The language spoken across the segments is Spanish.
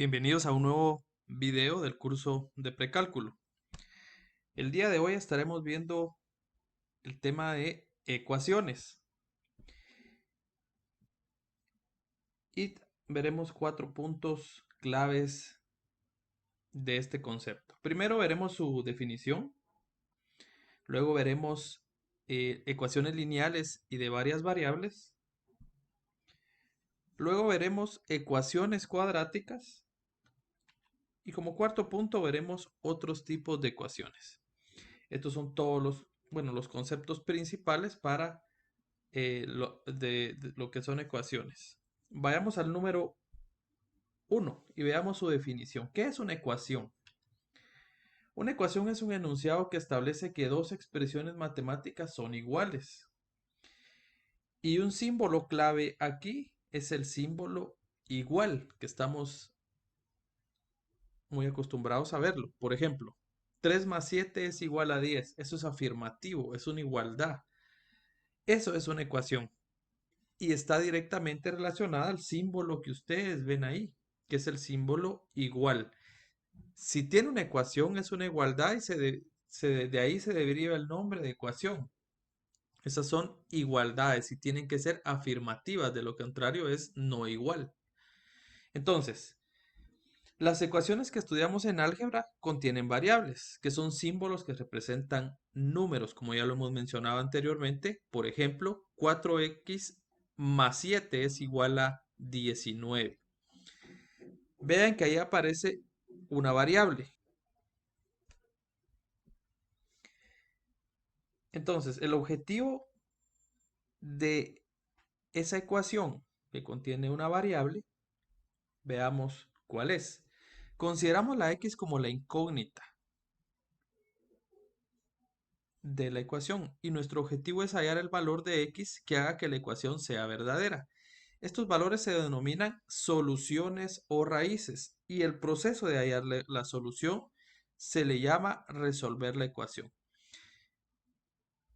Bienvenidos a un nuevo video del curso de precálculo. El día de hoy estaremos viendo el tema de ecuaciones y veremos 4 puntos claves de este concepto. Primero veremos su definición, luego veremos ecuaciones lineales y de varias variables, luego veremos ecuaciones cuadráticas y como cuarto punto veremos otros tipos de ecuaciones. Estos son todos los conceptos principales para de lo que son ecuaciones. Vayamos al número 1 y veamos su definición. ¿Qué es una ecuación? Una ecuación es un enunciado que establece que dos expresiones matemáticas son iguales. Y un símbolo clave aquí es el símbolo igual, que estamos muy acostumbrados a verlo. Por ejemplo, 3 más 7 es igual a 10. Eso es afirmativo, es una igualdad. Eso es una ecuación. Y está directamente relacionada al símbolo que ustedes ven ahí, que es el símbolo igual. Si tiene una ecuación, es una igualdad y de ahí se deriva el nombre de ecuación. Esas son igualdades y tienen que ser afirmativas, de lo contrario es no igual. Entonces, las ecuaciones que estudiamos en álgebra contienen variables, que son símbolos que representan números, como ya lo hemos mencionado anteriormente. Por ejemplo, 4x más 7 es igual a 19. Vean que ahí aparece una variable. Entonces, el objetivo de esa ecuación que contiene una variable, veamos cuál es. Consideramos la x como la incógnita de la ecuación y nuestro objetivo es hallar el valor de x que haga que la ecuación sea verdadera. Estos valores se denominan soluciones o raíces y el proceso de hallar la solución se le llama resolver la ecuación.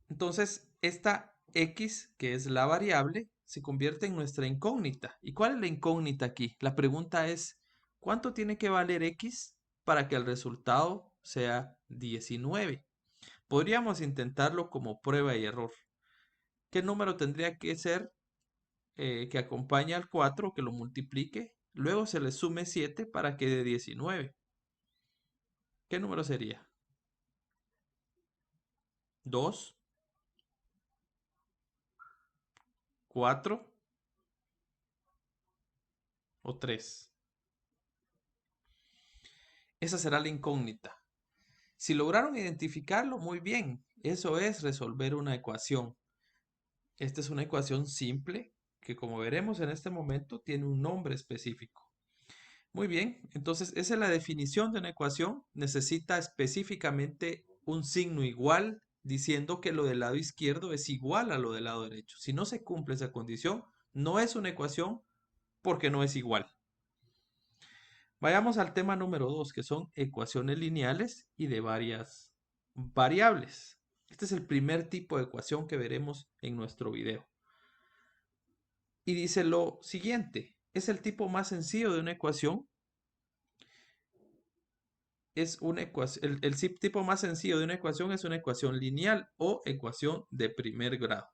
Entonces, esta x, que es la variable, se convierte en nuestra incógnita. ¿Y cuál es la incógnita aquí? La pregunta es, ¿cuánto tiene que valer x para que el resultado sea 19? Podríamos intentarlo como prueba y error. ¿Qué número tendría que ser que acompañe al 4, que lo multiplique? Luego se le sume 7 para que dé 19. ¿Qué número sería? ¿2? ¿4? ¿O 3? Esa será la incógnita. Si lograron identificarlo, muy bien. Eso es resolver una ecuación. Esta es una ecuación simple que, como veremos en este momento, tiene un nombre específico. Muy bien, entonces esa es la definición de una ecuación. Necesita específicamente un signo igual diciendo que lo del lado izquierdo es igual a lo del lado derecho. Si no se cumple esa condición, no es una ecuación porque no es igual. Vayamos al tema número 2, que son ecuaciones lineales y de varias variables. Este es el primer tipo de ecuación que veremos en nuestro video. Y dice lo siguiente, es el tipo más sencillo de una ecuación. Es una ecuación, el tipo más sencillo de una ecuación es una ecuación lineal o ecuación de primer grado.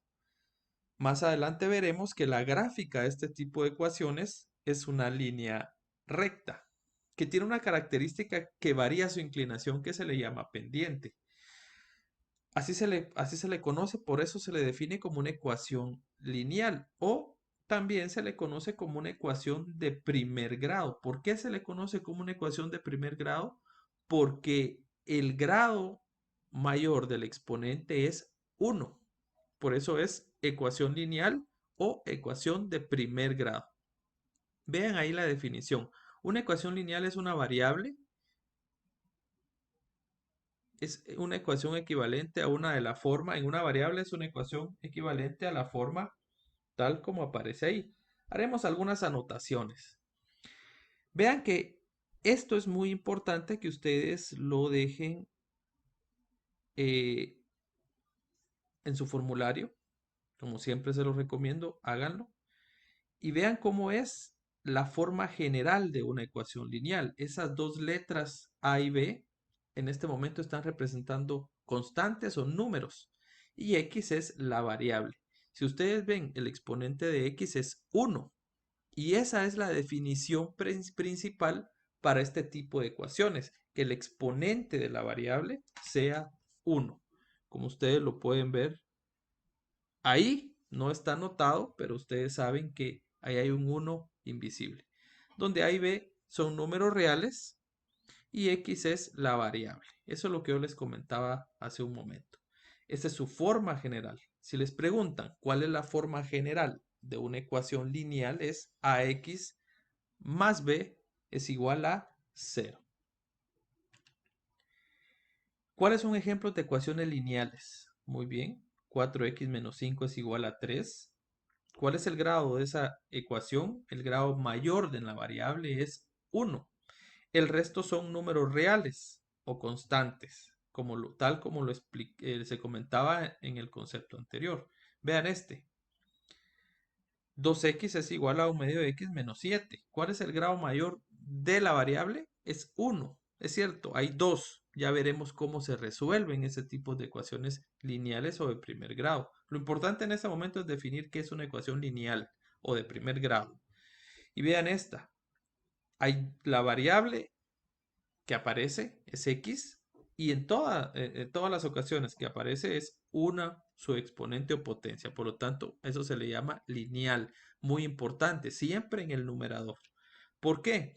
Más adelante veremos que la gráfica de este tipo de ecuaciones es una línea recta, que tiene una característica que varía su inclinación que se le llama pendiente. Así se le conoce, por eso se le define como una ecuación lineal o también se le conoce como una ecuación de primer grado. ¿Por qué se le conoce como una ecuación de primer grado? Porque el grado mayor del exponente es 1. Por eso es ecuación lineal o ecuación de primer grado. Vean ahí la definición. Una ecuación lineal es una variable, es una ecuación equivalente a una de la forma, en una variable es una ecuación equivalente a la forma tal como aparece ahí. Haremos algunas anotaciones. Vean que esto es muy importante que ustedes lo dejen eh, en su formulario. Como siempre se los recomiendo, háganlo. Y vean cómo es la forma general de una ecuación lineal. Esas dos letras A y B en este momento están representando constantes o números y X es la variable. Si ustedes ven, el exponente de X es 1 y esa es la definición principal para este tipo de ecuaciones, que el exponente de la variable sea 1. Como ustedes lo pueden ver ahí, no está anotado, pero ustedes saben que ahí hay un 1 invisible. Donde A y B son números reales y X es la variable. Eso es lo que yo les comentaba hace un momento. Esta es su forma general. Si les preguntan cuál es la forma general de una ecuación lineal, es AX más B es igual a 0. ¿Cuáles son ejemplos de ecuaciones lineales? Muy bien. 4x menos 5 es igual a 3. ¿Cuál es el grado de esa ecuación? El grado mayor de la variable es 1. El resto son números reales o constantes, tal como se comentaba en el concepto anterior. Vean este. 2x es igual a 1 medio de x menos 7. ¿Cuál es el grado mayor de la variable? Es 1. Es cierto, hay 2. Ya veremos cómo se resuelven ese tipo de ecuaciones lineales o de primer grado. Lo importante en este momento es definir qué es una ecuación lineal o de primer grado. Y vean esta. Hay la variable que aparece es x y en todas las ocasiones que aparece es una su exponente o potencia. Por lo tanto, eso se le llama lineal. Muy importante, siempre en el numerador. ¿Por qué?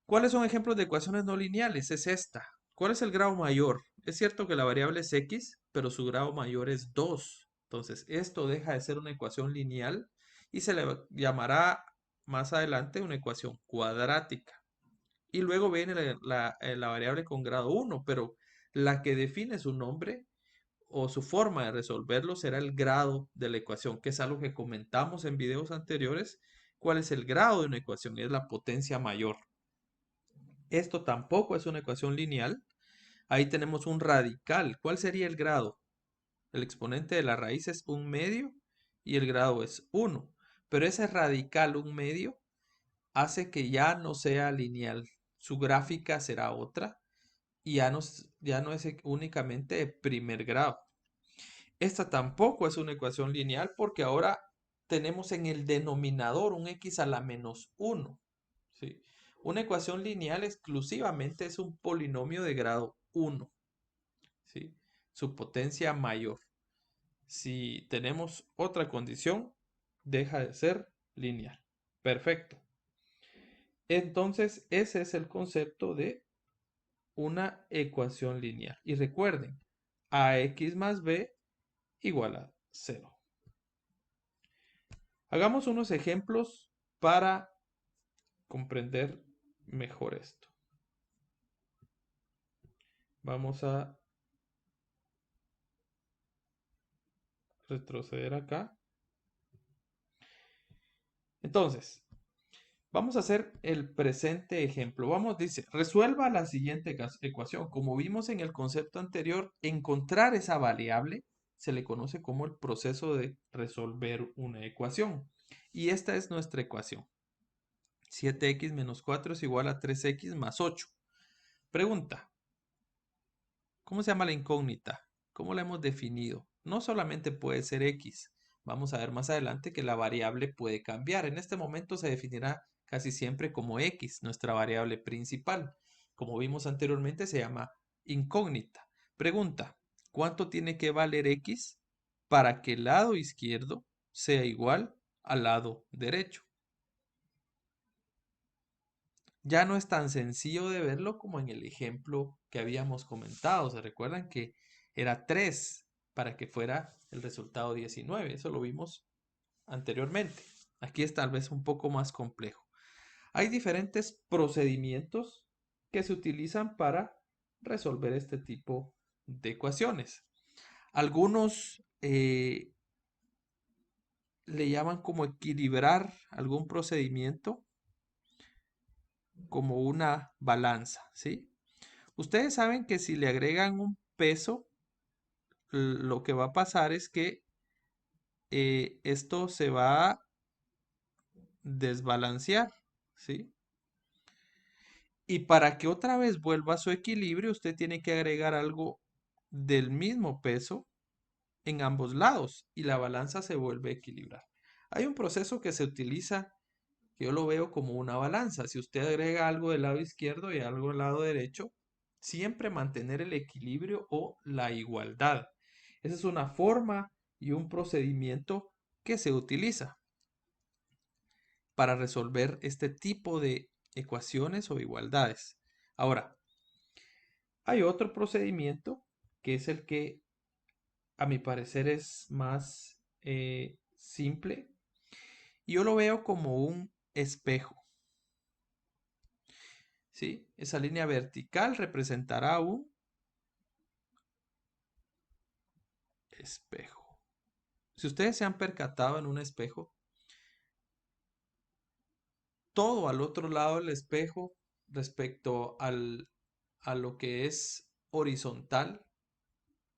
¿Cuáles son ejemplos de ecuaciones no lineales? Es esta. ¿Cuál es el grado mayor? Es cierto que la variable es x, pero su grado mayor es 2. Entonces, esto deja de ser una ecuación lineal y se le llamará más adelante una ecuación cuadrática. Y luego viene la variable con grado 1, pero la que define su nombre o su forma de resolverlo será el grado de la ecuación, que es algo que comentamos en videos anteriores. ¿Cuál es el grado de una ecuación? Es la potencia mayor. Esto tampoco es una ecuación lineal. Ahí tenemos un radical. ¿Cuál sería el grado? El exponente de la raíz es 1 medio y el grado es 1. Pero ese radical 1 medio hace que ya no sea lineal. Su gráfica será otra y ya no es únicamente de primer grado. Esta tampoco es una ecuación lineal porque ahora tenemos en el denominador un x a la menos 1. ¿Sí? Una ecuación lineal exclusivamente es un polinomio de grado 1. ¿Sí? Su potencia mayor. Si tenemos otra condición, deja de ser lineal. Perfecto. Entonces, ese es el concepto de una ecuación lineal. Y recuerden, ax más b igual a 0. Hagamos unos ejemplos para comprender mejor esto. Vamos a retroceder acá. Entonces, vamos a hacer el presente ejemplo. Dice, resuelva la siguiente ecuación. Como vimos en el concepto anterior, encontrar esa variable se le conoce como el proceso de resolver una ecuación. Y esta es nuestra ecuación. 7x menos 4 es igual a 3x más 8. Pregunta, ¿cómo se llama la incógnita? ¿Cómo la hemos definido? No solamente puede ser x. Vamos a ver más adelante que la variable puede cambiar. En este momento se definirá casi siempre como x, nuestra variable principal. Como vimos anteriormente, se llama incógnita. Pregunta, ¿cuánto tiene que valer x para que el lado izquierdo sea igual al lado derecho? Ya no es tan sencillo de verlo como en el ejemplo que habíamos comentado. ¿Se recuerdan que era 3 para que fuera el resultado 19? Eso lo vimos anteriormente. Aquí es tal vez un poco más complejo. Hay diferentes procedimientos que se utilizan para resolver este tipo de ecuaciones. Algunos le llaman como equilibrar algún procedimiento como una balanza, ¿sí? Ustedes saben que si le agregan un peso, lo que va a pasar es que esto se va desbalancear, ¿sí? Y para que otra vez vuelva a su equilibrio, usted tiene que agregar algo del mismo peso en ambos lados y la balanza se vuelve a equilibrar. Hay un proceso que se utiliza, que yo lo veo como una balanza. Si usted agrega algo del lado izquierdo y algo del lado derecho, siempre mantener el equilibrio o la igualdad. Esa es una forma y un procedimiento que se utiliza para resolver este tipo de ecuaciones o igualdades. Ahora, hay otro procedimiento que es el que a mi parecer es más simple. Y yo lo veo como un espejo. ¿Sí? Esa línea vertical representará un espejo. Si ustedes se han percatado en un espejo, todo al otro lado del espejo respecto a lo que es horizontal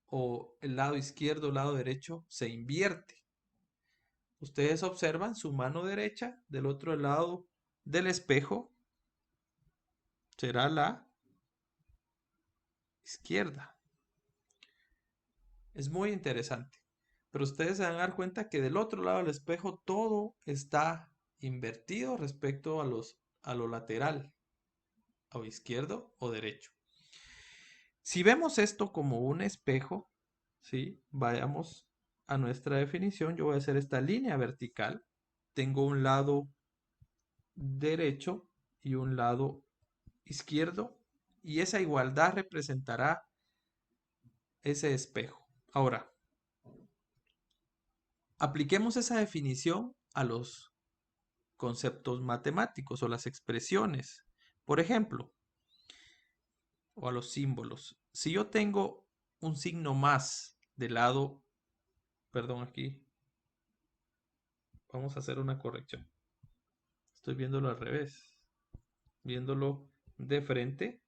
o el lado izquierdo o lado derecho se invierte. Ustedes observan su mano derecha del otro lado del espejo será la izquierda. Es muy interesante. Pero ustedes se van a dar cuenta que del otro lado del espejo todo está invertido respecto a lo lateral, o izquierdo o derecho. Si vemos esto como un espejo, ¿sí? Vayamos a nuestra definición. Yo voy a hacer esta línea vertical. Tengo un lado derecho y un lado izquierdo. Y esa igualdad representará ese espejo. Ahora, apliquemos esa definición a los conceptos matemáticos o las expresiones. Por ejemplo, o a los símbolos. Si yo tengo un signo más del lado, perdón, aquí, vamos a hacer una corrección. Estoy viéndolo al revés. Viéndolo de frente.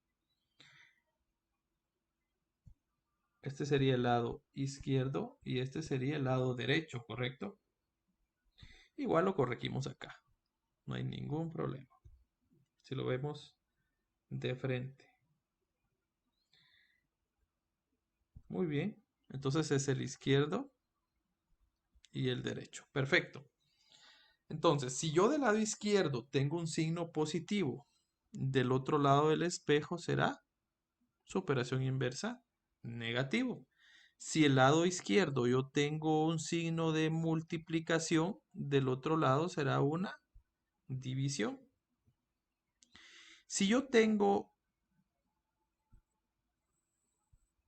Este sería el lado izquierdo y este sería el lado derecho, ¿correcto? Igual lo corregimos acá. No hay ningún problema. Si lo vemos de frente. Muy bien. Entonces es el izquierdo y el derecho. Perfecto. Entonces, si yo del lado izquierdo tengo un signo positivo, del otro lado del espejo será su operación inversa negativo. Si el lado izquierdo yo tengo un signo de multiplicación, del otro lado será una división. Si yo tengo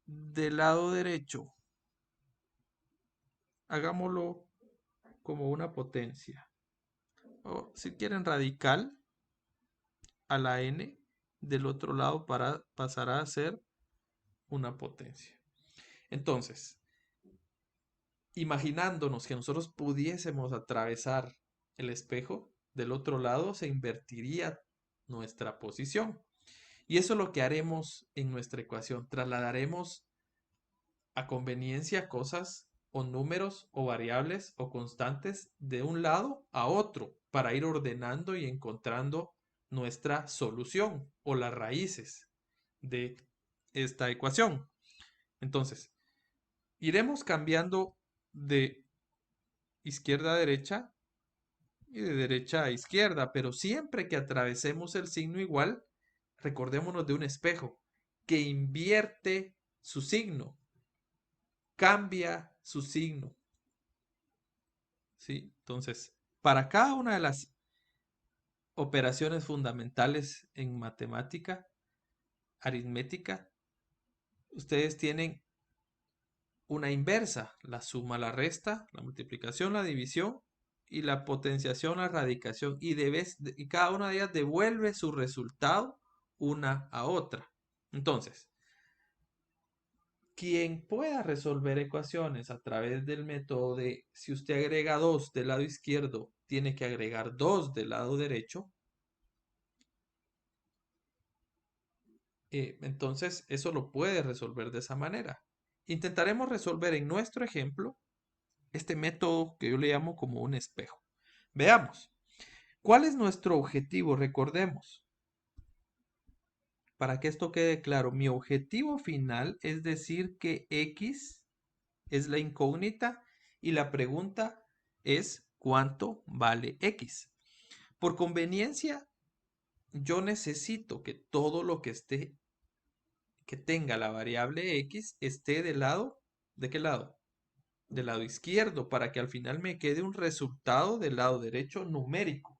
del lado derecho, hagámoslo como una potencia. O si quieren radical a la n, del otro lado pasará a ser una potencia. Entonces, imaginándonos que nosotros pudiésemos atravesar el espejo, del otro lado se invertiría nuestra posición. Y eso es lo que haremos en nuestra ecuación. Trasladaremos a conveniencia cosas o números o variables o constantes de un lado a otro para ir ordenando y encontrando nuestra solución o las raíces de esta ecuación. Entonces, iremos cambiando de izquierda a derecha y de derecha a izquierda, pero siempre que atravesemos el signo igual, recordémonos de un espejo que invierte su signo, cambia su signo. ¿Sí? Entonces, para cada una de las operaciones fundamentales en matemática, aritmética, ustedes tienen una inversa, la suma, la resta, la multiplicación, la división y la potenciación, la radicación, y cada una de ellas devuelve su resultado una a otra. Entonces, quien pueda resolver ecuaciones a través del método de si usted agrega 2 del lado izquierdo, tiene que agregar 2 del lado derecho, entonces eso lo puede resolver de esa manera. Intentaremos resolver en nuestro ejemplo este método que yo le llamo como un espejo. Veamos. ¿Cuál es nuestro objetivo? Recordemos, para que esto quede claro, mi objetivo final es decir que X es la incógnita y la pregunta es ¿cuánto vale X? Por conveniencia, yo necesito que todo lo que tenga la variable X esté del lado, ¿de qué lado? Del lado izquierdo, para que al final me quede un resultado del lado derecho numérico.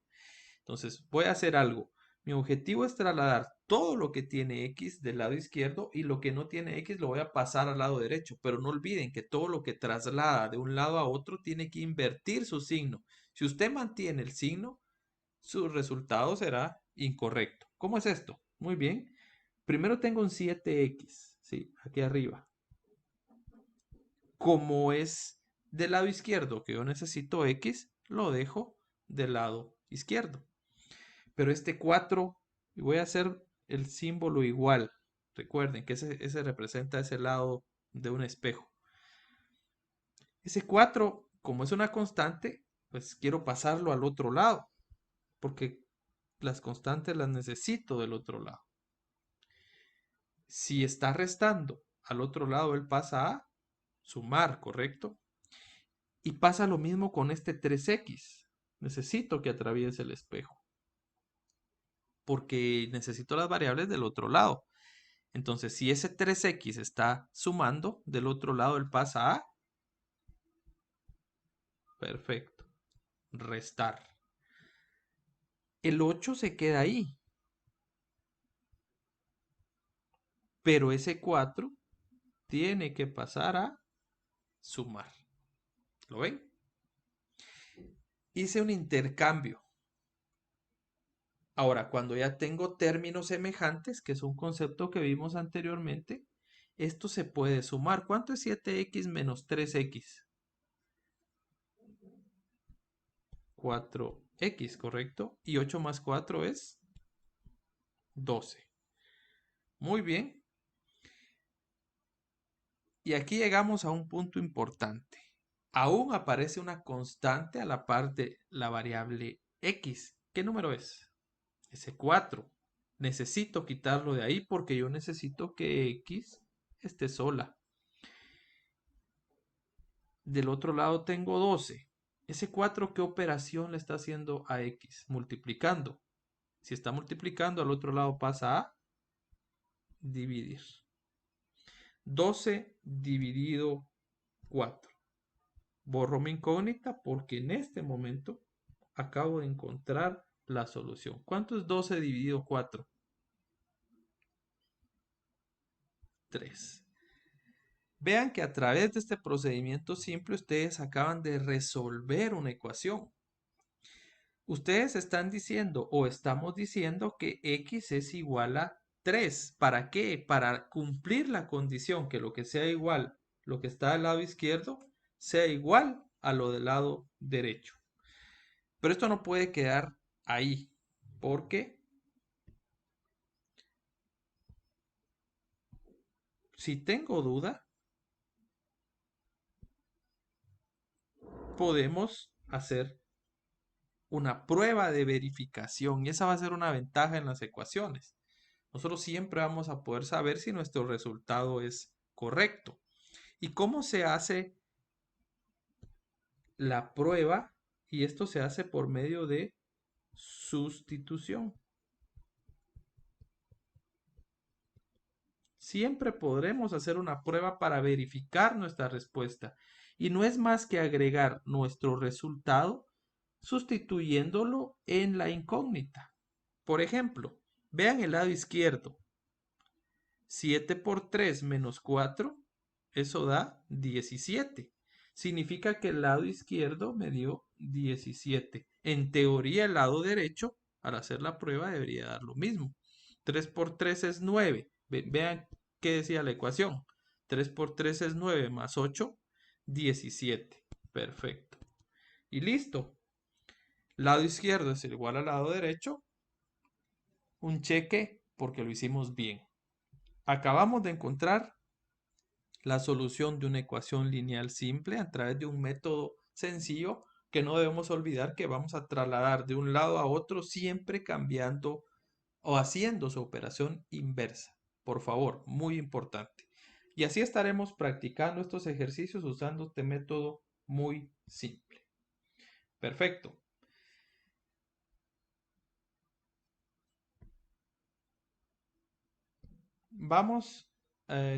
Entonces voy a hacer algo. Mi objetivo es trasladar todo lo que tiene X del lado izquierdo y lo que no tiene X lo voy a pasar al lado derecho. Pero no olviden que todo lo que traslada de un lado a otro tiene que invertir su signo. Si usted mantiene el signo, su resultado será incorrecto. ¿Cómo es esto? Muy bien. Primero tengo un 7X, sí, aquí arriba. Como es del lado izquierdo que yo necesito X, lo dejo del lado izquierdo. Pero este 4, y voy a hacer el símbolo igual. Recuerden que ese representa ese lado de un espejo. Ese 4, como es una constante, pues quiero pasarlo al otro lado, porque las constantes las necesito del otro lado. Si está restando al otro lado, él pasa a sumar, ¿correcto? Y pasa lo mismo con este 3X. Necesito que atraviese el espejo, porque necesito las variables del otro lado. Entonces, si ese 3X está sumando, del otro lado él pasa a, perfecto, restar. El 8 se queda ahí, pero ese 4 tiene que pasar a sumar. ¿Lo ven? Hice un intercambio. Ahora, cuando ya tengo términos semejantes, que es un concepto que vimos anteriormente, esto se puede sumar. ¿Cuánto es 7X menos 3X? 4X, ¿correcto? Y 8 más 4 es 12. Muy bien. Y aquí llegamos a un punto importante. Aún aparece una constante a la par de la variable X. ¿Qué número es? Ese 4. Necesito quitarlo de ahí porque yo necesito que X esté sola. Del otro lado tengo 12. Ese 4, ¿qué operación le está haciendo a X? Multiplicando. Si está multiplicando, al otro lado pasa a dividir. 12 dividido 4. Borro mi incógnita porque en este momento acabo de encontrar la solución. ¿Cuánto es 12 dividido 4? 3. Vean que a través de este procedimiento simple ustedes acaban de resolver una ecuación. Ustedes están diciendo o estamos diciendo que X es igual a 3. ¿Para qué? Para cumplir la condición que lo que sea igual, lo que está al lado izquierdo, sea igual a lo del lado derecho. Pero esto no puede quedar ahí, porque si tengo duda, podemos hacer una prueba de verificación y esa va a ser una ventaja en las ecuaciones. Nosotros siempre vamos a poder saber si nuestro resultado es correcto. ¿Y cómo se hace la prueba? Y esto se hace por medio de sustitución. Siempre podremos hacer una prueba para verificar nuestra respuesta. Y no es más que agregar nuestro resultado sustituyéndolo en la incógnita. Por ejemplo, vean el lado izquierdo. 7 por 3 menos 4, eso da 17. Significa que el lado izquierdo me dio 17. En teoría, el lado derecho, al hacer la prueba, debería dar lo mismo. 3 por 3 es 9. Vean qué decía la ecuación. 3 por 3 es 9 más 8, 17. Perfecto. Y listo. Lado izquierdo es igual al lado derecho. Un cheque porque lo hicimos bien. Acabamos de encontrar la solución de una ecuación lineal simple a través de un método sencillo que no debemos olvidar que vamos a trasladar de un lado a otro siempre cambiando o haciendo su operación inversa. Por favor, muy importante. Y así estaremos practicando estos ejercicios usando este método muy simple. Perfecto. Vamos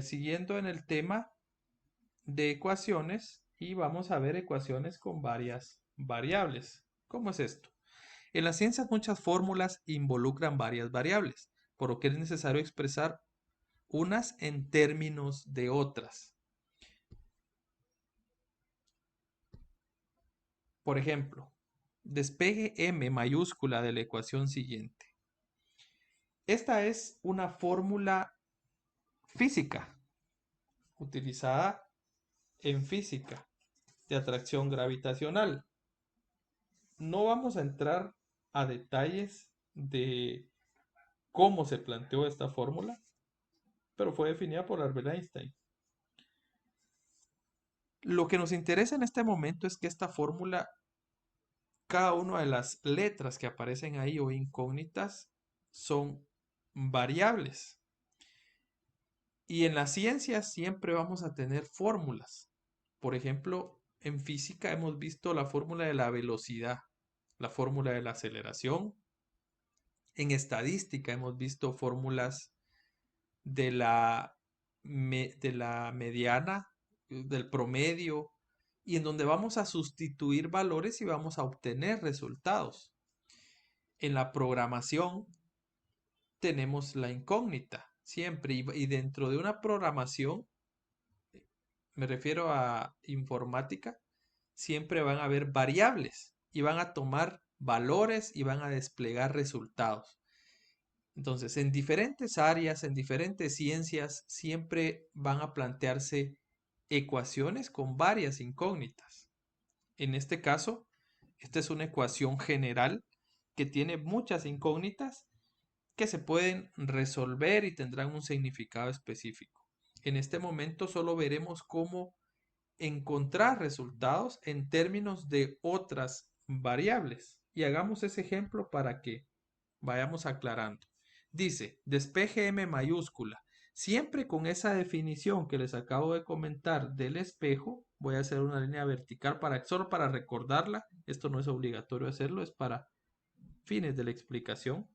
siguiendo en el tema de ecuaciones y vamos a ver ecuaciones con varias variables. ¿Cómo es esto? En las ciencias muchas fórmulas involucran varias variables, por lo que es necesario expresar unas en términos de otras. Por ejemplo, despegue m mayúscula de la ecuación siguiente. Esta es una fórmula física, utilizada en física de atracción gravitacional. No vamos a entrar a detalles de cómo se planteó esta fórmula, pero fue definida por Albert Einstein. Lo que nos interesa en este momento es que esta fórmula, cada una de las letras que aparecen ahí o incógnitas, son variables. Y en la ciencia siempre vamos a tener fórmulas. Por ejemplo, en física hemos visto la fórmula de la velocidad, la fórmula de la aceleración. En estadística hemos visto fórmulas de de la mediana, del promedio, y en donde vamos a sustituir valores y vamos a obtener resultados. En la programación tenemos la incógnita, siempre, y dentro de una programación, me refiero a informática, siempre van a haber variables y van a tomar valores y van a desplegar resultados. Entonces, en diferentes áreas, en diferentes ciencias, siempre van a plantearse ecuaciones con varias incógnitas. En este caso, esta es una ecuación general que tiene muchas incógnitas que se pueden resolver y tendrán un significado específico. En este momento solo veremos cómo encontrar resultados en términos de otras variables. Y hagamos ese ejemplo para que vayamos aclarando. Dice, despeje M mayúscula. Siempre con esa definición que les acabo de comentar del espejo, voy a hacer una línea vertical solo para recordarla. Esto no es obligatorio hacerlo, es para fines de la explicación.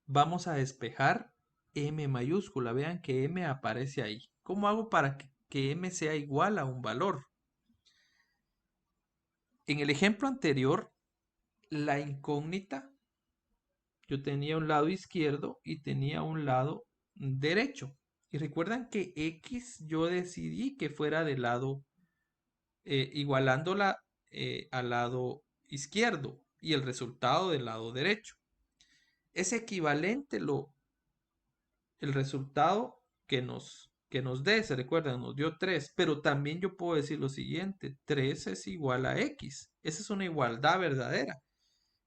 Vamos a despejar M mayúscula. Vean que M aparece ahí. ¿Cómo hago para que M sea igual a un valor? En el ejemplo anterior, la incógnita, yo tenía un lado izquierdo y tenía un lado derecho. Y recuerdan que X yo decidí que fuera del lado, igualándola al lado izquierdo y el resultado del lado derecho. Es equivalente el resultado que nos dé, se recuerdan, nos dio 3, pero también yo puedo decir lo siguiente, 3 es igual a X. Esa es una igualdad verdadera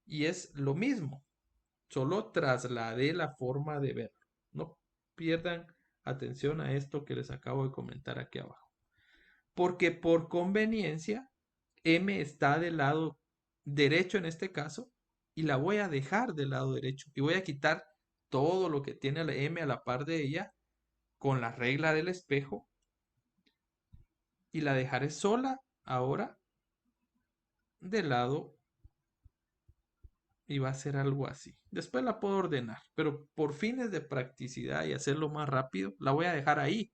y es lo mismo. Solo trasladé la forma de verlo. No pierdan atención a esto que les acabo de comentar aquí abajo. Porque por conveniencia, M está del lado derecho en este caso y la voy a dejar del lado derecho. Y voy a quitar todo lo que tiene la M a la par de ella con la regla del espejo y la dejaré sola ahora del lado y va a ser algo así. Después la puedo ordenar, pero por fines de practicidad y hacerlo más rápido, la voy a dejar ahí.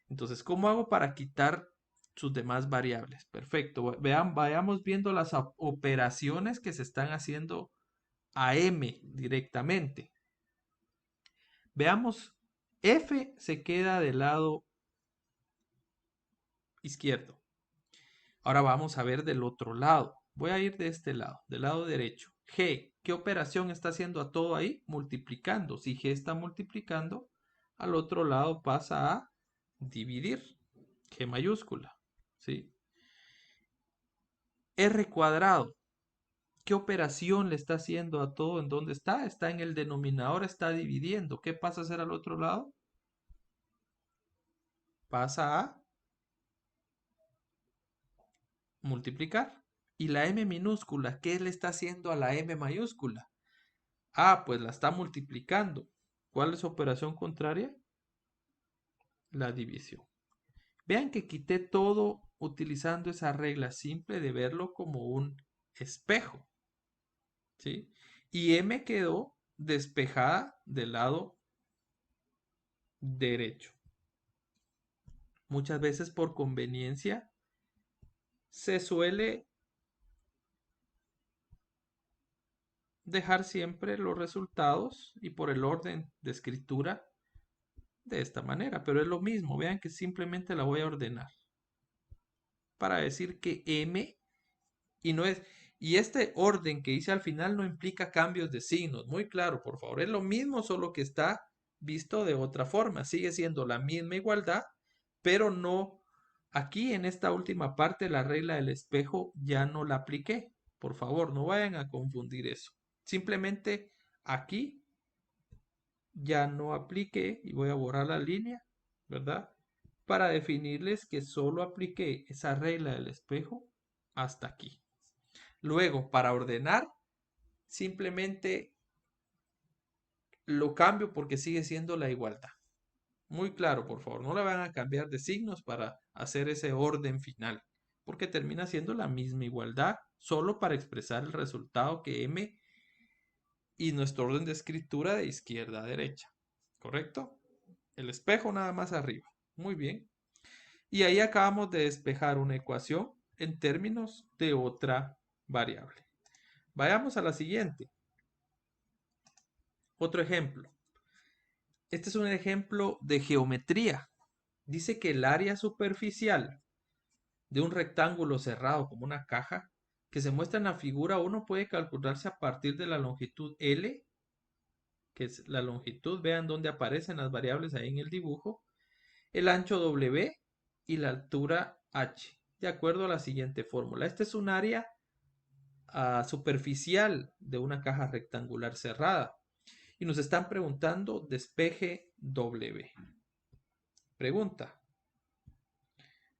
Entonces, ¿cómo hago para quitar sus demás variables? Perfecto. Vean, vayamos viendo las operaciones que se están haciendo a M directamente. Veamos, F se queda del lado izquierdo. Ahora vamos a ver del otro lado. Voy a ir de este lado, del lado derecho. G, ¿qué operación está haciendo a todo ahí? Multiplicando. Si G está multiplicando, al otro lado pasa a dividir. G mayúscula. ¿Sí? R cuadrado. ¿Qué operación le está haciendo a todo? ¿En dónde está? Está en el denominador, está dividiendo. ¿Qué pasa a hacer al otro lado? Pasa a multiplicar. Y la m minúscula, ¿qué le está haciendo a la m mayúscula? Ah, pues la está multiplicando. ¿Cuál es su operación contraria? La división. Vean que quité todo utilizando esa regla simple de verlo como un espejo, ¿sí? Y m quedó despejada del lado derecho. Muchas veces por conveniencia se suele dejar siempre los resultados y por el orden de escritura de esta manera, pero es lo mismo. Vean que simplemente la voy a ordenar para decir que m y no es, y este orden que hice al final no implica cambios de signos, muy claro, por favor, es lo mismo, solo que está visto de otra forma, sigue siendo la misma igualdad, pero no, aquí en esta última parte la regla del espejo ya no la apliqué, por favor, no vayan a confundir eso, simplemente aquí ya no apliqué y voy a borrar la línea, ¿verdad? Para definirles que solo apliqué esa regla del espejo hasta aquí. Luego, para ordenar, simplemente lo cambio porque sigue siendo la igualdad. Muy claro, por favor, no le van a cambiar de signos para hacer ese orden final, porque termina siendo la misma igualdad, solo para expresar el resultado que m y nuestro orden de escritura de izquierda a derecha. ¿Correcto? El espejo nada más arriba. Muy bien. Y ahí acabamos de despejar una ecuación en términos de otra variable. Vayamos a la siguiente. Otro ejemplo. Este es un ejemplo de geometría. Dice que el área superficial de un rectángulo cerrado como una caja que se muestra en la figura 1 puede calcularse a partir de la longitud L, que es la longitud, vean dónde aparecen las variables ahí en el dibujo, el ancho W y la altura H, de acuerdo a la siguiente fórmula. Este es un área superficial de una caja rectangular cerrada. Y nos están preguntando despeje W. Pregunta,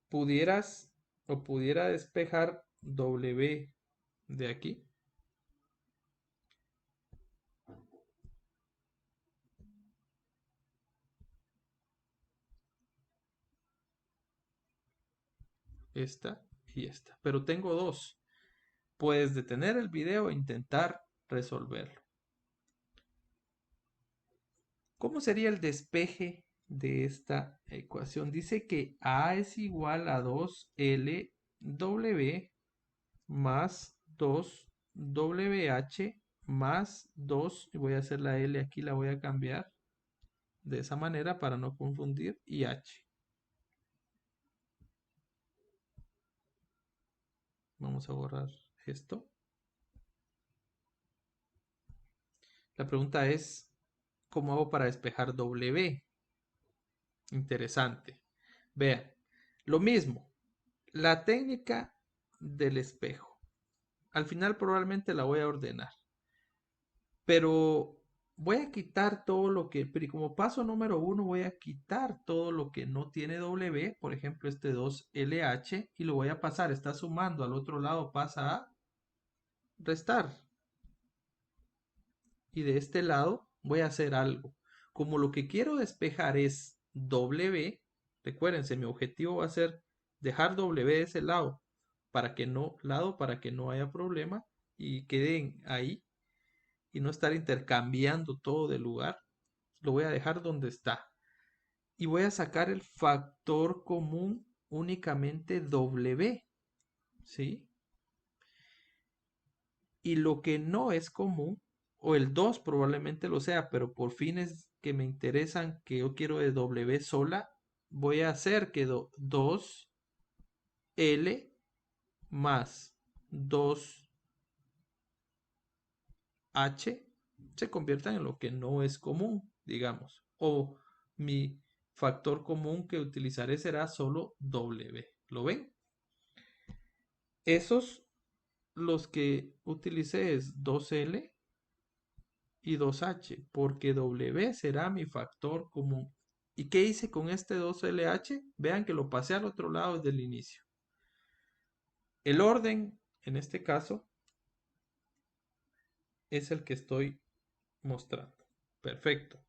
¿pudieras o pudiera despejar W de aquí? Esta y esta. Pero tengo dos. Puedes detener el video e intentar resolverlo. ¿Cómo sería el despeje de esta ecuación? Dice que A es igual a 2LW más 2WH más 2, y voy a hacer la L aquí, la voy a cambiar de esa manera para no confundir, y H. Vamos a borrar esto. La pregunta es, ¿cómo hago para despejar W? Interesante. Vean, lo mismo, la técnica del espejo. Al final probablemente la voy a ordenar. Pero voy a quitar todo lo que, como paso número 1, voy a quitar todo lo que no tiene W, por ejemplo este 2LH, y lo voy a pasar, está sumando, al otro lado pasa a restar. Y de este lado voy a hacer algo. Como lo que quiero despejar es W, recuérdense, mi objetivo va a ser dejar W de ese lado para que no haya problema y queden ahí y no estar intercambiando todo de lugar. Lo voy a dejar donde está. Y voy a sacar el factor común únicamente W. ¿Sí? Y lo que no es común, o el 2 probablemente lo sea, pero por fines que me interesan, que yo quiero de W sola, voy a hacer que 2L más 2H se conviertan en lo que no es común, digamos. O mi factor común que utilizaré será solo W. ¿Lo ven? Esos los que utilicé es 2L y 2H, porque W será mi factor común. ¿Y qué hice con este 2LH? Vean que lo pasé al otro lado desde el inicio. El orden, en este caso, es el que estoy mostrando. Perfecto.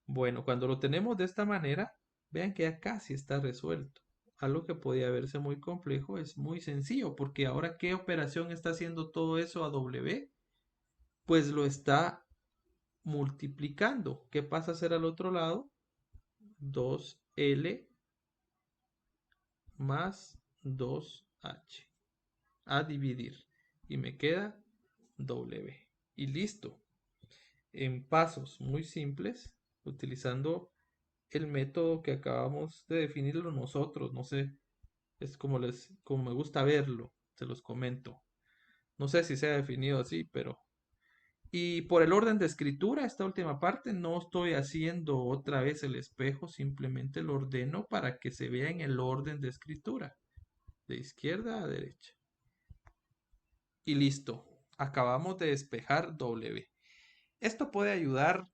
Bueno, cuando lo tenemos de esta manera, vean que ya casi está resuelto. Algo que podía verse muy complejo es muy sencillo, porque ahora ¿qué operación está haciendo todo eso a W? Pues lo está multiplicando. ¿Qué pasa a ser al otro lado? 2L más 2H. A dividir. Y me queda W. Y listo. En pasos muy simples, utilizando el método que acabamos de definirlo nosotros. No sé, es como me gusta verlo, se los comento. No sé si se ha definido así, pero... Y por el orden de escritura, esta última parte, no estoy haciendo otra vez el espejo, simplemente lo ordeno para que se vea en el orden de escritura, de izquierda a derecha. Y listo, acabamos de despejar W. Esto puede ayudar,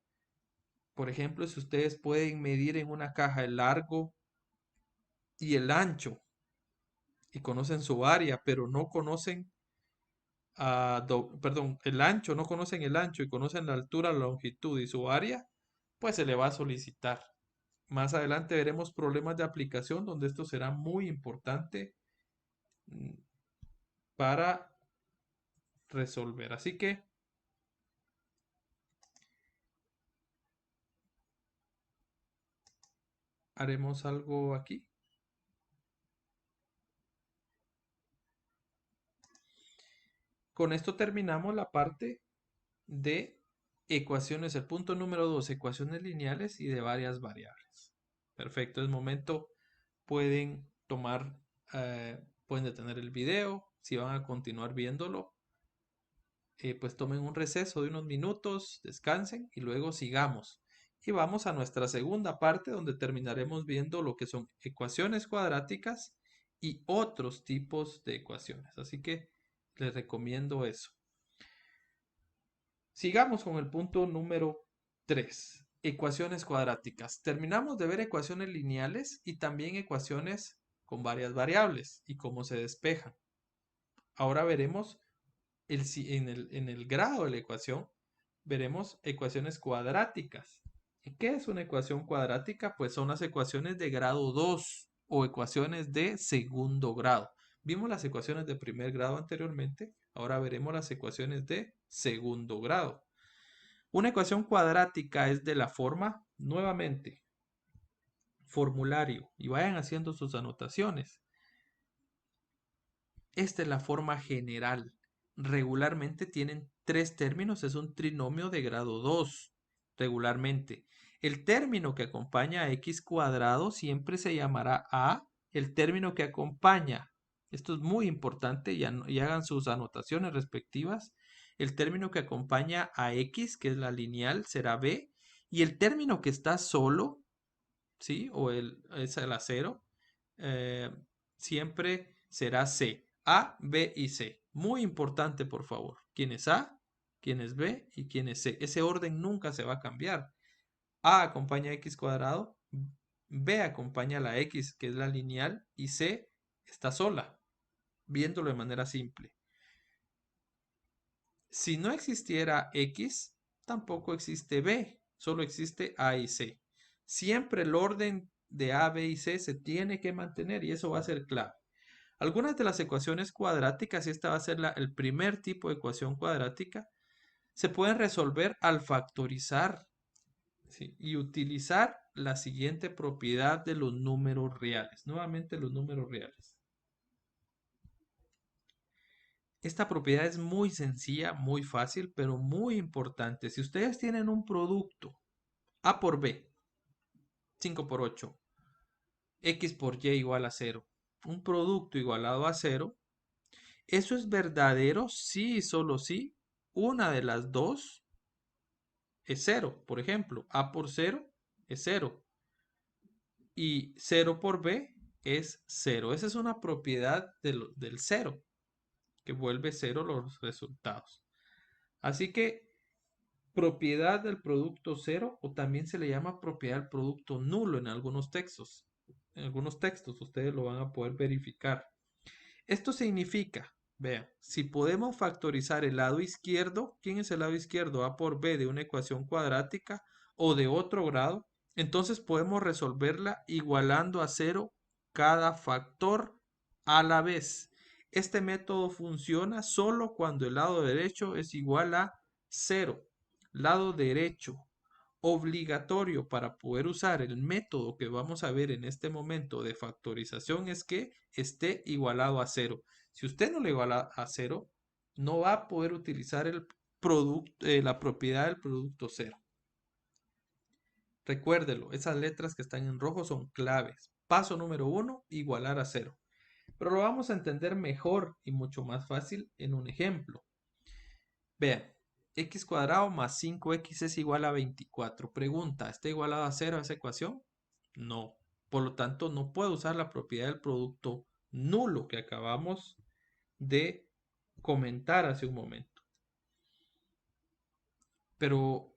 por ejemplo, si ustedes pueden medir en una caja el largo y el ancho y conocen su área, pero no conocen perdón, el ancho, no conocen el ancho y conocen la altura, la longitud y su área, pues se le va a solicitar. Más adelante veremos problemas de aplicación donde esto será muy importante mm, para resolver. Así que haremos algo aquí. Con esto terminamos la parte de ecuaciones, el punto número 2, ecuaciones lineales y de varias variables. Perfecto, es momento, pueden tomar, pueden detener el video, si van a continuar viéndolo, pues tomen un receso de unos minutos, descansen y luego sigamos. Y vamos a nuestra segunda parte donde terminaremos viendo lo que son ecuaciones cuadráticas y otros tipos de ecuaciones. Así que les recomiendo eso. Sigamos con el punto número 3, ecuaciones cuadráticas. Terminamos de ver ecuaciones lineales y también ecuaciones con varias variables y cómo se despejan. Ahora veremos en el grado de la ecuación, veremos ecuaciones cuadráticas. ¿Y qué es una ecuación cuadrática? Pues son las ecuaciones de grado 2 o ecuaciones de segundo grado. Vimos las ecuaciones de primer grado anteriormente, ahora veremos las ecuaciones de segundo grado. Una ecuación cuadrática es de la forma, nuevamente, formulario, y vayan haciendo sus anotaciones. Esta es la forma general. Regularmente tienen tres términos, es un trinomio de grado 2, regularmente. El término que acompaña a x cuadrado siempre se llamará a. El término que acompaña, esto es muy importante y hagan sus anotaciones respectivas. El término que acompaña a x, que es la lineal, será b. Y el término que está solo, ¿sí? O es el acero, eh, siempre será C. A, B y C. Muy importante, por favor. ¿Quién es A? ¿Quién es B? ¿Y quién es C? Ese orden nunca se va a cambiar. A acompaña a x cuadrado, B acompaña a la x, que es la lineal, y C está sola, viéndolo de manera simple. Si no existiera x, tampoco existe B, solo existe A y C. Siempre el orden de A, B y C se tiene que mantener y eso va a ser clave. Algunas de las ecuaciones cuadráticas, y esta va a ser el primer tipo de ecuación cuadrática, se pueden resolver al factorizar, ¿sí? Y utilizar la siguiente propiedad de los números reales. Nuevamente los números reales. Esta propiedad es muy sencilla, muy fácil, pero muy importante. Si ustedes tienen un producto A por B, 5 por 8, X por Y igual a 0, un producto igualado a 0, ¿eso es verdadero? Sí y solo sí. Una de las dos es 0. Por ejemplo, A por 0 es 0 y 0 por B es 0. Esa es una propiedad del 0 que vuelve 0 los resultados. Así que propiedad del producto 0 o también se le llama propiedad del producto nulo en algunos textos. En algunos textos ustedes lo van a poder verificar. Esto significa, vean, si podemos factorizar el lado izquierdo, ¿quién es el lado izquierdo? A por B de una ecuación cuadrática o de otro grado, entonces podemos resolverla igualando a cero cada factor a la vez. Este método funciona solo cuando el lado derecho es igual a cero. Lado derecho obligatorio para poder usar el método que vamos a ver en este momento de factorización es que esté igualado a cero. Si usted no le iguala a cero, no va a poder utilizar el producto, la propiedad del producto cero. Recuérdelo, esas letras que están en rojo son claves. Paso número 1, igualar a cero. Pero lo vamos a entender mejor y mucho más fácil en un ejemplo. Vean, x cuadrado más 5x es igual a 24. Pregunta, ¿está igualado a cero esa ecuación? No. Por lo tanto, no puedo usar la propiedad del producto nulo que acabamos de comentar hace un momento. Pero,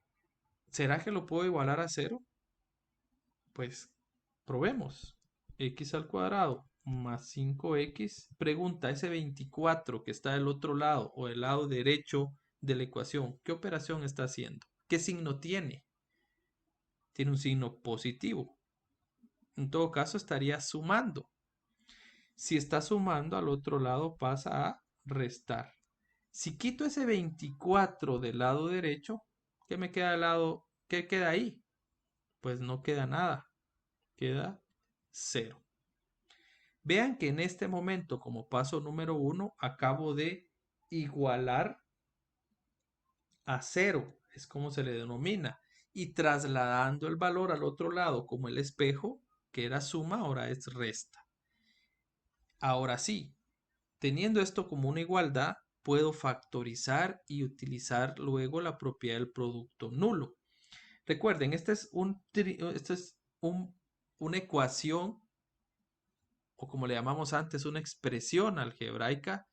¿será que lo puedo igualar a cero? Pues, probemos. X al cuadrado más 5x. Pregunta, ese 24 que está del otro lado o del lado derecho de la ecuación, ¿qué operación está haciendo? ¿Qué signo tiene? Tiene un signo positivo. En todo caso, estaría sumando. Si está sumando, al otro lado pasa a restar. Si quito ese 24 del lado derecho, ¿qué me queda del lado? ¿Qué queda ahí? Pues no queda nada. Queda 0. Vean que en este momento, como paso número 1, acabo de igualar a 0. Es como se le denomina. Y trasladando el valor al otro lado como el espejo, que era suma, ahora es resta. Ahora sí, teniendo esto como una igualdad, puedo factorizar y utilizar luego la propiedad del producto nulo. Recuerden, esta es una ecuación, o como le llamamos antes, una expresión algebraica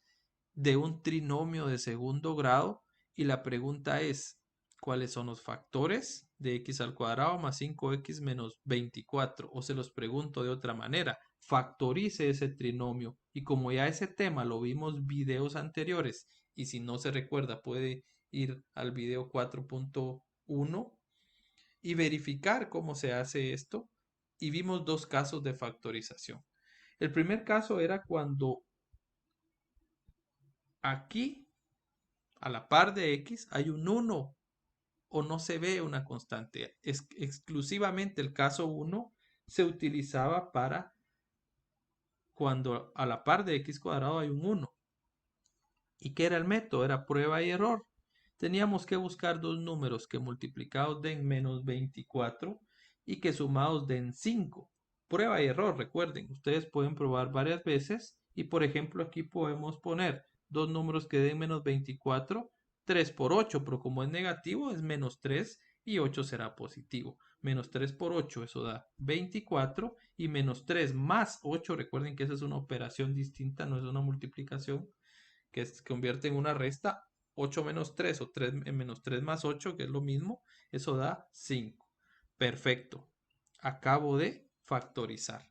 de un trinomio de segundo grado. Y la pregunta es, ¿cuáles son los factores de x al cuadrado más 5x menos 24? O se los pregunto de otra manera, factorice ese trinomio. Y como ya ese tema lo vimos videos anteriores, y si no se recuerda puede ir al video 4.1 y verificar cómo se hace esto. Y vimos dos casos de factorización. El primer caso era cuando aquí a la par de x hay un 1 o no se ve una constante. Exclusivamente el caso 1 se utilizaba para cuando a la par de x cuadrado hay un 1. ¿Y qué era el método? Era prueba y error. Teníamos que buscar dos números que multiplicados den menos 24 y que sumados den 5. Prueba y error, recuerden, ustedes pueden probar varias veces y por ejemplo aquí podemos poner dos números que den menos 24, 3 por 8, pero como es negativo es menos 3 y 8 será positivo. Menos 3 por 8, eso da 24 y menos 3 más 8, recuerden que esa es una operación distinta, no es una multiplicación, que se convierte en una resta. 8 menos 3 o 3 menos 3 más 8, que es lo mismo, eso da 5. Perfecto. Acabo de factorizar.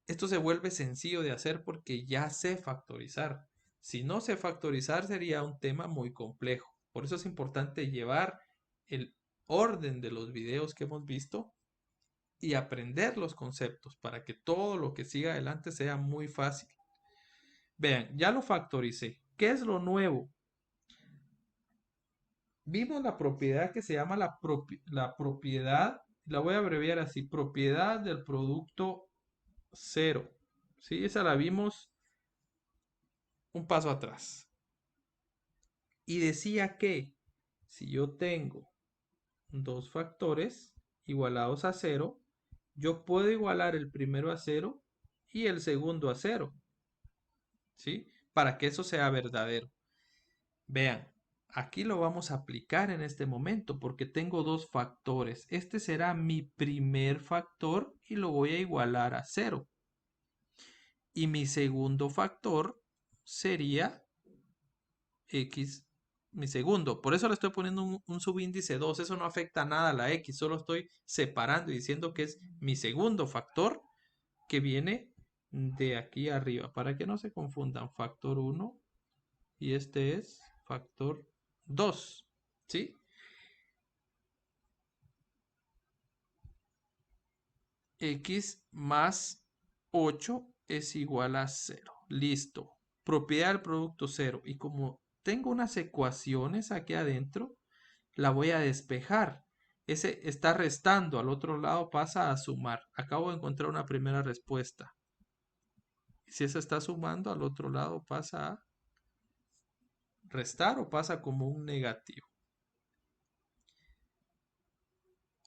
Esto se vuelve sencillo de hacer porque ya sé factorizar. Si no sé factorizar sería un tema muy complejo. Por eso es importante llevar el orden de los videos que hemos visto y aprender los conceptos para que todo lo que siga adelante sea muy fácil. Vean, ya lo factoricé. ¿Qué es lo nuevo? Vimos la propiedad que se llama la propiedad, la voy a abreviar así, propiedad del producto cero. ¿Sí? Esa la vimos un paso atrás. Y decía que si yo tengo dos factores igualados a cero, yo puedo igualar el primero a cero y el segundo a cero. ¿Sí? Para que eso sea verdadero. Vean, aquí lo vamos a aplicar en este momento porque tengo dos factores. Este será mi primer factor y lo voy a igualar a 0. Y mi segundo factor sería x, mi segundo. Por eso le estoy poniendo un subíndice 2. Eso no afecta nada a la x. Solo estoy separando y diciendo que es mi segundo factor que viene de aquí arriba, para que no se confundan, factor 1 y este es factor 2, ¿sí? X más 8 es igual a 0. Listo. Propiedad del producto 0. Y como tengo unas ecuaciones aquí adentro, la voy a despejar. Ese está restando, al otro lado pasa a sumar. Acabo de encontrar una primera respuesta. Si esa está sumando, al otro lado pasa a restar o pasa como un negativo.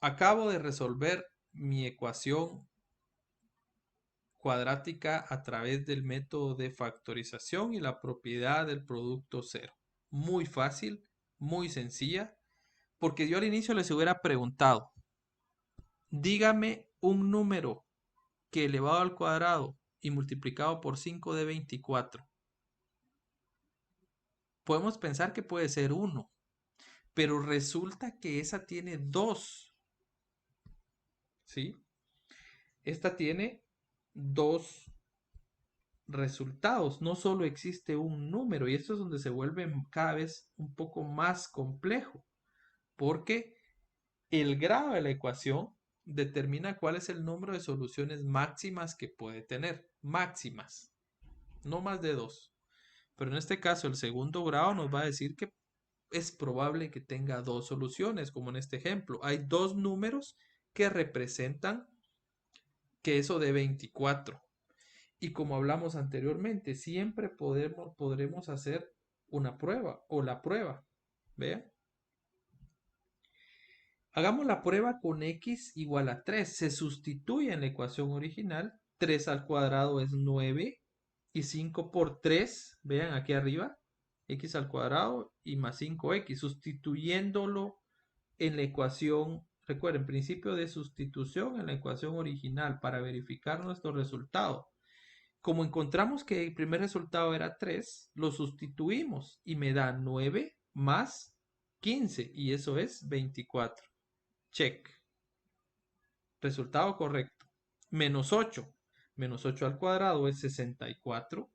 Acabo de resolver mi ecuación cuadrática a través del método de factorización y la propiedad del producto cero. Muy fácil, muy sencilla, porque yo al inicio les hubiera preguntado, dígame un número que elevado al cuadrado y multiplicado por 5 de 24. Podemos pensar que puede ser 1, pero resulta que esa tiene 2, ¿sí? Esta tiene 2 resultados, no solo existe un número, y esto es donde se vuelve cada vez un poco más complejo, porque el grado de la ecuación determina cuál es el número de soluciones máximas que puede tener, máximas, no más de 2. Pero en este caso el segundo grado nos va a decir que es probable que tenga 2 soluciones, como en este ejemplo. Hay 2 números que representan que eso de 24. Y como hablamos anteriormente, siempre podremos hacer una prueba o la prueba. ¿Vean? Hagamos la prueba con x igual a 3. Se sustituye en la ecuación original. 3 al cuadrado es 9 y 5 por 3, vean aquí arriba, x al cuadrado y más 5x, sustituyéndolo en la ecuación, recuerden, principio de sustitución en la ecuación original para verificar nuestro resultado. Como encontramos que el primer resultado era 3, lo sustituimos y me da 9 más 15 y eso es 24. Check. Resultado correcto. Menos 8. Menos 8 al cuadrado es 64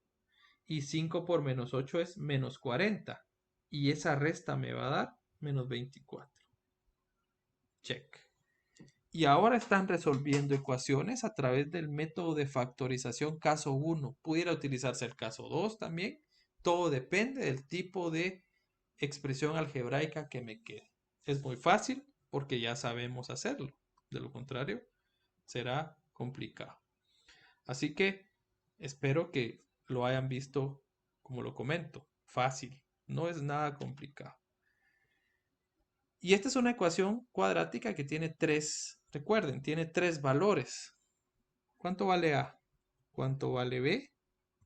y 5 por menos 8 es menos 40 y esa resta me va a dar menos 24. Check. Y ahora están resolviendo ecuaciones a través del método de factorización caso 1. Pudiera utilizarse el caso 2 también. Todo depende del tipo de expresión algebraica que me quede. Es muy fácil porque ya sabemos hacerlo. De lo contrario, será complicado. Así que espero que lo hayan visto como lo comento. Fácil. No es nada complicado. Y esta es una ecuación cuadrática que tiene 3, recuerden, tiene 3 valores. ¿Cuánto vale A? ¿Cuánto vale B?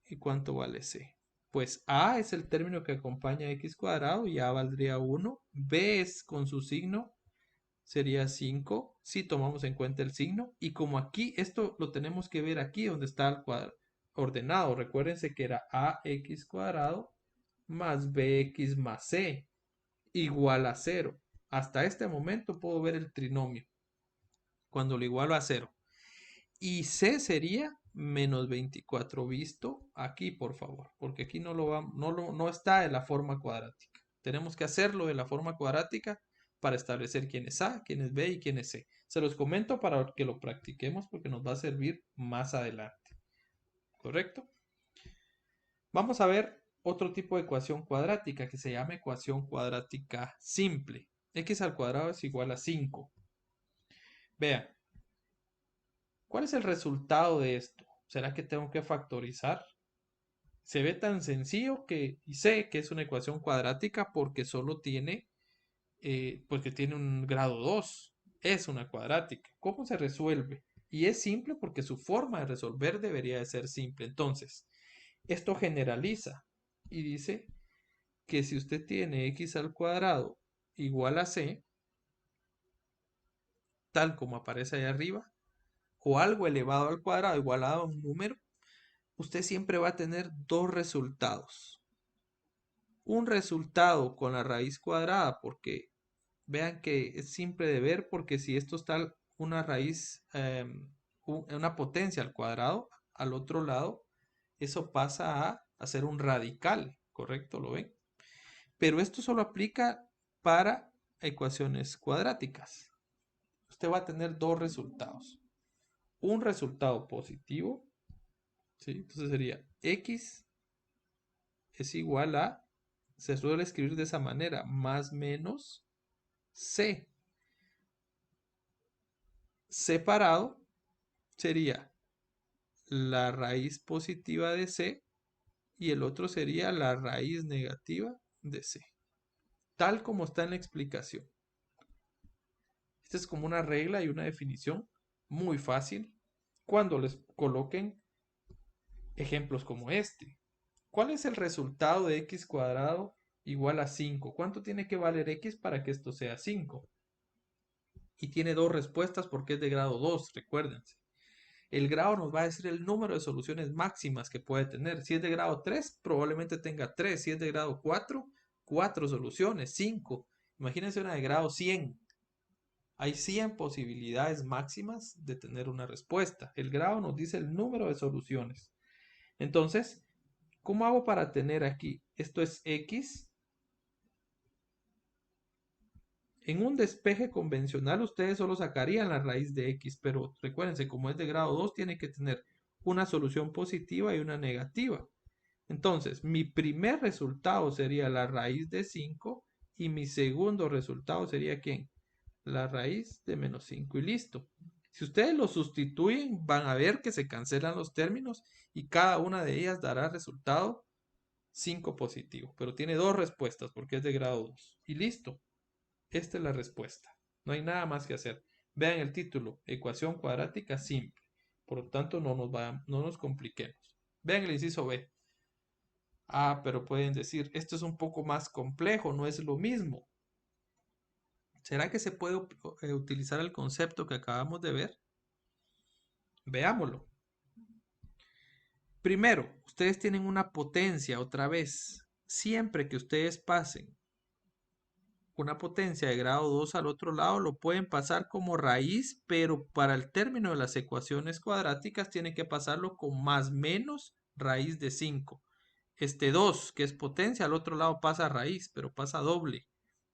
¿Y cuánto vale C? Pues A es el término que acompaña a x cuadrado y A valdría 1. B es con su signo, sería 5 si tomamos en cuenta el signo. Y como aquí, esto lo tenemos que ver aquí donde está el cuadrado ordenado. Recuérdense que era ax cuadrado más bx más c igual a 0. Hasta este momento puedo ver el trinomio cuando lo igualo a 0. Y c sería menos 24 visto aquí, por favor, porque aquí no está en la forma cuadrática. Tenemos que hacerlo de la forma cuadrática para establecer quién es A, quién es B y quién es C. Se los comento para que lo practiquemos porque nos va a servir más adelante. ¿Correcto? Vamos a ver otro tipo de ecuación cuadrática que se llama ecuación cuadrática simple. X al cuadrado es igual a 5. Vean, ¿cuál es el resultado de esto? ¿Será que tengo que factorizar? Se ve tan sencillo que y sé que es una ecuación cuadrática porque solo tiene, porque tiene un grado 2. Es una cuadrática. ¿Cómo se resuelve? Y es simple porque su forma de resolver debería de ser simple. Entonces, esto generaliza y dice que si usted tiene x al cuadrado igual a c, tal como aparece ahí arriba, o algo elevado al cuadrado igualado a un número, usted siempre va a tener dos resultados. Un resultado con la raíz cuadrada, porque vean que es simple de ver, porque si esto está una raíz, una potencia al cuadrado, al otro lado, eso pasa a ser un radical, ¿correcto? ¿Lo ven? Pero esto solo aplica para ecuaciones cuadráticas. Usted va a tener dos resultados. Un resultado positivo, ¿sí? Entonces sería x es igual a, se suele escribir de esa manera, más menos c. Separado sería la raíz positiva de c y el otro sería la raíz negativa de c, tal como está en la explicación. Esta es como una regla y una definición muy fácil cuando les coloquen ejemplos como este. ¿Cuál es el resultado de x cuadrado igual a 5? ¿Cuánto tiene que valer x para que esto sea 5? Y tiene dos respuestas porque es de grado 2, recuérdense. El grado nos va a decir el número de soluciones máximas que puede tener. Si es de grado 3, probablemente tenga 3. Si es de grado 4, 4 soluciones, 5. Imagínense una de grado 100. Hay 100 posibilidades máximas de tener una respuesta. El grado nos dice el número de soluciones. Entonces, ¿cómo hago para tener aquí? Esto es x. En un despeje convencional ustedes solo sacarían la raíz de x, pero recuérdense, como es de grado 2, tiene que tener una solución positiva y una negativa. Entonces, mi primer resultado sería la raíz de 5 y mi segundo resultado sería ¿quién? La raíz de menos 5 y listo. Si ustedes lo sustituyen, van a ver que se cancelan los términos y cada una de ellas dará resultado 5 positivo, pero tiene dos respuestas porque es de grado 2. Y listo, esta es la respuesta. No hay nada más que hacer. Vean el título, ecuación cuadrática simple. Por lo tanto, no nos compliquemos. Vean el inciso B. Ah, pero pueden decir, esto es un poco más complejo, no es lo mismo. ¿Será que se puede utilizar el concepto que acabamos de ver? Veámoslo. Primero, ustedes tienen una potencia otra vez. Siempre que ustedes pasen una potencia de grado 2 al otro lado, lo pueden pasar como raíz, pero para el término de las ecuaciones cuadráticas tienen que pasarlo con más menos raíz de 5. Este 2, que es potencia, al otro lado pasa raíz, pero pasa doble.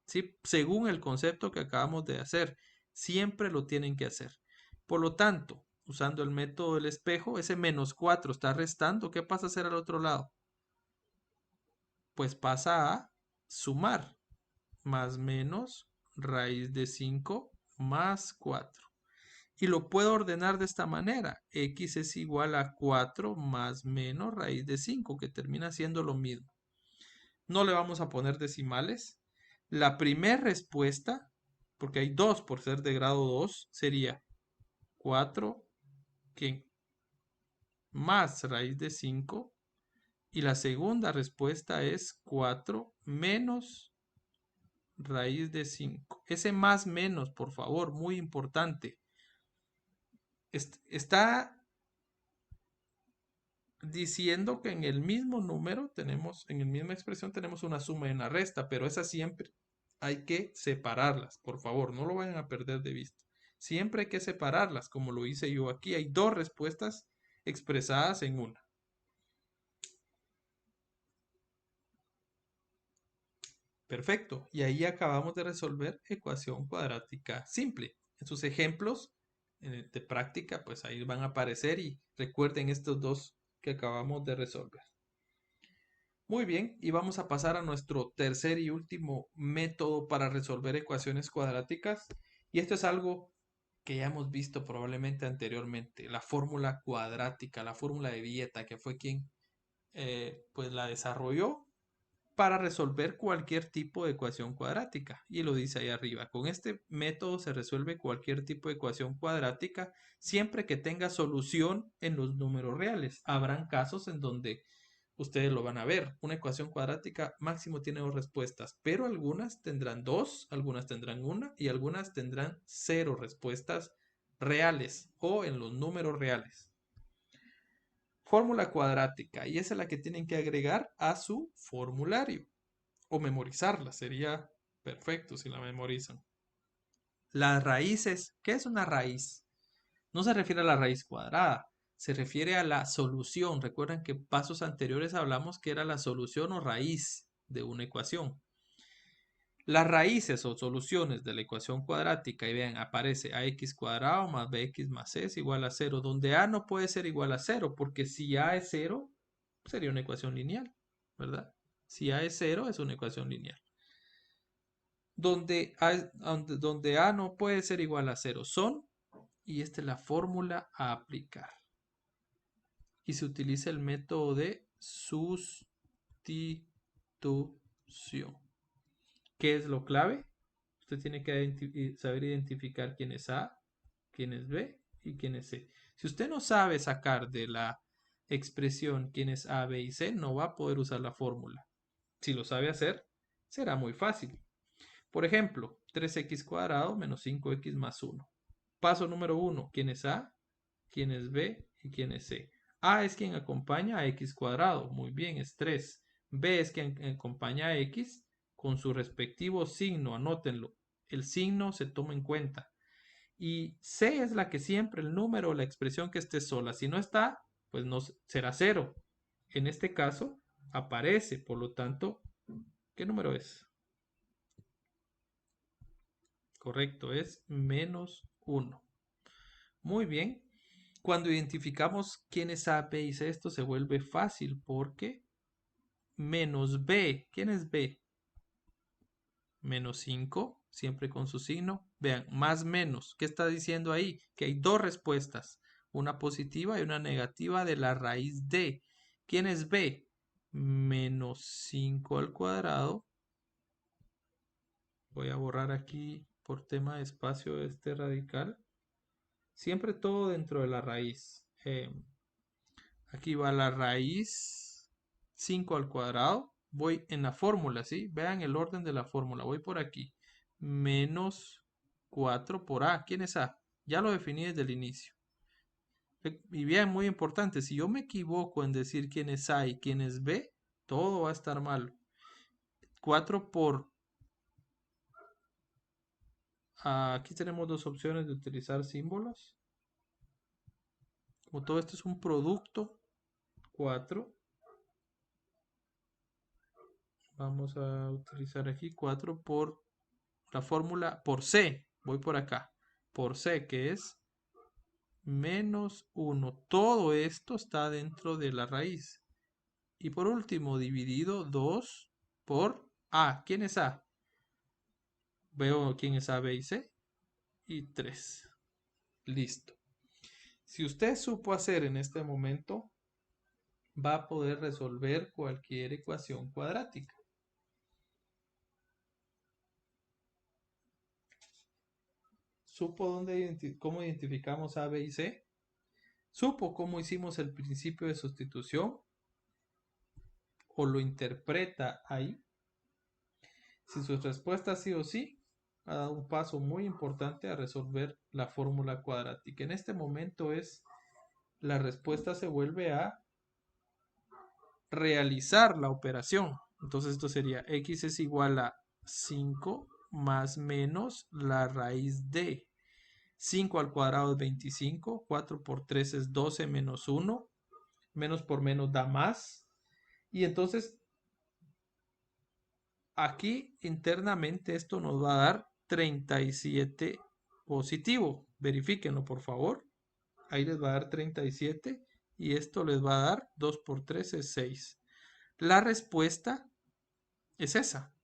¿Sí? Según el concepto que acabamos de hacer, siempre lo tienen que hacer. Por lo tanto, usando el método del espejo, ese menos 4 está restando. ¿Qué pasa a hacer al otro lado? Pues pasa a sumar. Más menos raíz de 5 más 4. Y lo puedo ordenar de esta manera. X es igual a 4 más menos raíz de 5, que termina siendo lo mismo. No le vamos a poner decimales. La primera respuesta, porque hay dos por ser de grado 2, sería 4 más raíz de 5. Y la segunda respuesta es 4 menos raíz de 5. Ese más menos, por favor, muy importante. Está diciendo que en el mismo número tenemos, en la misma expresión tenemos una suma y una resta, pero esa siempre hay que separarlas, por favor, no lo vayan a perder de vista. Siempre hay que separarlas, como lo hice yo aquí. Hay dos respuestas expresadas en una. Perfecto. Y ahí acabamos de resolver ecuación cuadrática simple. En sus ejemplos de práctica, pues ahí van a aparecer y recuerden estos dos que acabamos de resolver. Muy bien, y vamos a pasar a nuestro tercer y último método para resolver ecuaciones cuadráticas. Y esto es algo que ya hemos visto probablemente anteriormente, la fórmula cuadrática, la fórmula de Vieta, que fue quien pues la desarrolló para resolver cualquier tipo de ecuación cuadrática. Y lo dice ahí arriba. Con este método se resuelve cualquier tipo de ecuación cuadrática siempre que tenga solución en los números reales. Habrán casos en donde ustedes lo van a ver. Una ecuación cuadrática máximo tiene dos respuestas, pero algunas tendrán dos, algunas tendrán una y algunas tendrán cero respuestas reales o en los números reales. Fórmula cuadrática, y esa es la que tienen que agregar a su formulario o memorizarla, sería perfecto si la memorizan. Las raíces, ¿qué es una raíz? No se refiere a la raíz cuadrada, se refiere a la solución. Recuerdan que pasos anteriores hablamos que era la solución o raíz de una ecuación. Las raíces o soluciones de la ecuación cuadrática, y vean, aparece ax cuadrado más bx más c es igual a 0, donde a no puede ser igual a 0, porque si a es 0, sería una ecuación lineal, ¿verdad? Si a es 0, es una ecuación lineal. Donde a no puede ser igual a 0 son, y esta es la fórmula a aplicar. Y se utiliza el método de sustitución. ¿Qué es lo clave? Usted tiene que saber identificar quién es A, quién es B y quién es C. Si usted no sabe sacar de la expresión quién es A, B y C, no va a poder usar la fórmula. Si lo sabe hacer, será muy fácil. Por ejemplo, 3x cuadrado menos 5x más 1. Paso número 1. ¿Quién es A? ¿Quién es B? ¿Y quién es C? A es quien acompaña a x cuadrado. Muy bien, es 3. B es quien acompaña a x con su respectivo signo. Anótenlo. El signo se toma en cuenta. Y C es la que siempre, el número o la expresión que esté sola. Si no está, pues no será 0. En este caso, aparece. Por lo tanto, ¿qué número es? Correcto, es menos 1. Muy bien. Cuando identificamos quién es A, B y C, esto se vuelve fácil porque menos B, ¿quién es B? Menos 5, siempre con su signo. Vean, más menos, ¿qué está diciendo ahí? Que hay dos respuestas, una positiva y una negativa de la raíz de. ¿Quién es B? Menos 5 al cuadrado. Voy a borrar aquí por tema de espacio este radical. Siempre todo dentro de la raíz. Aquí va la raíz 5 al cuadrado. Voy en la fórmula, ¿sí? Vean el orden de la fórmula. Voy por aquí. Menos 4 por A. ¿Quién es A? Ya lo definí desde el inicio. Y bien, muy importante, si yo me equivoco en decir quién es A y quién es B, todo va a estar mal. 4 por... Aquí tenemos dos opciones de utilizar símbolos. Como todo esto es un producto, 4. Vamos a utilizar aquí 4 por la fórmula por C. Voy por acá. Por C, que es menos 1. Todo esto está dentro de la raíz. Y por último, dividido 2 por A. ¿Quién es A? Veo quién es A, B y C. Y 3. Listo. Si usted supo hacer en este momento, va a poder resolver cualquier ecuación cuadrática. ¿Supo cómo identificamos A, B y C? ¿Supo cómo hicimos el principio de sustitución? ¿O lo interpreta ahí? Si su respuesta sí o sí, ha dado un paso muy importante a resolver la fórmula cuadrática. En este momento la respuesta se vuelve a realizar la operación. Entonces esto sería x es igual a 5 más menos la raíz de 5 al cuadrado es 25, 4 por 3 es 12 menos 1, menos por menos da más. Y entonces aquí internamente esto nos va a dar 37 positivo. Verifíquenlo por favor. Ahí les va a dar 37 y esto les va a dar 2 por 3 es 6. La respuesta es esa.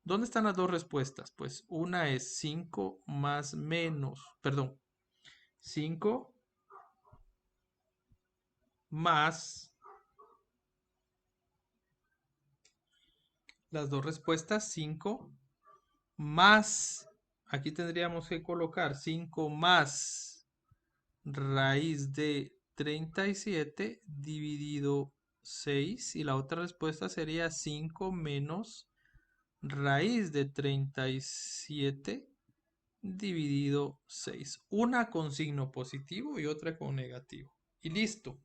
¿Dónde están las dos respuestas? Pues una es 5 más menos, perdón, 5 más las dos respuestas, 5 más, aquí tendríamos que colocar 5 más raíz de 37 dividido 6 y la otra respuesta sería 5 menos raíz de 37 dividido 6. Una con signo positivo y otra con negativo. Y listo.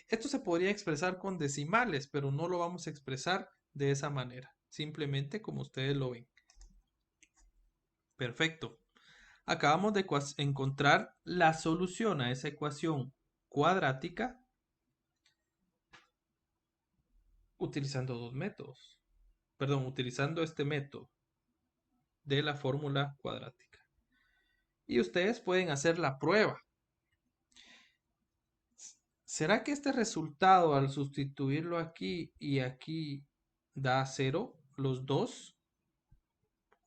Esto se podría expresar con decimales, pero no lo vamos a expresar de esa manera. Simplemente como ustedes lo ven. Perfecto. Acabamos de encontrar la solución a esa ecuación cuadrática utilizando dos métodos. Perdón, utilizando este método de la fórmula cuadrática. Y ustedes pueden hacer la prueba. ¿Será que este resultado al sustituirlo aquí y aquí da 0? Los dos,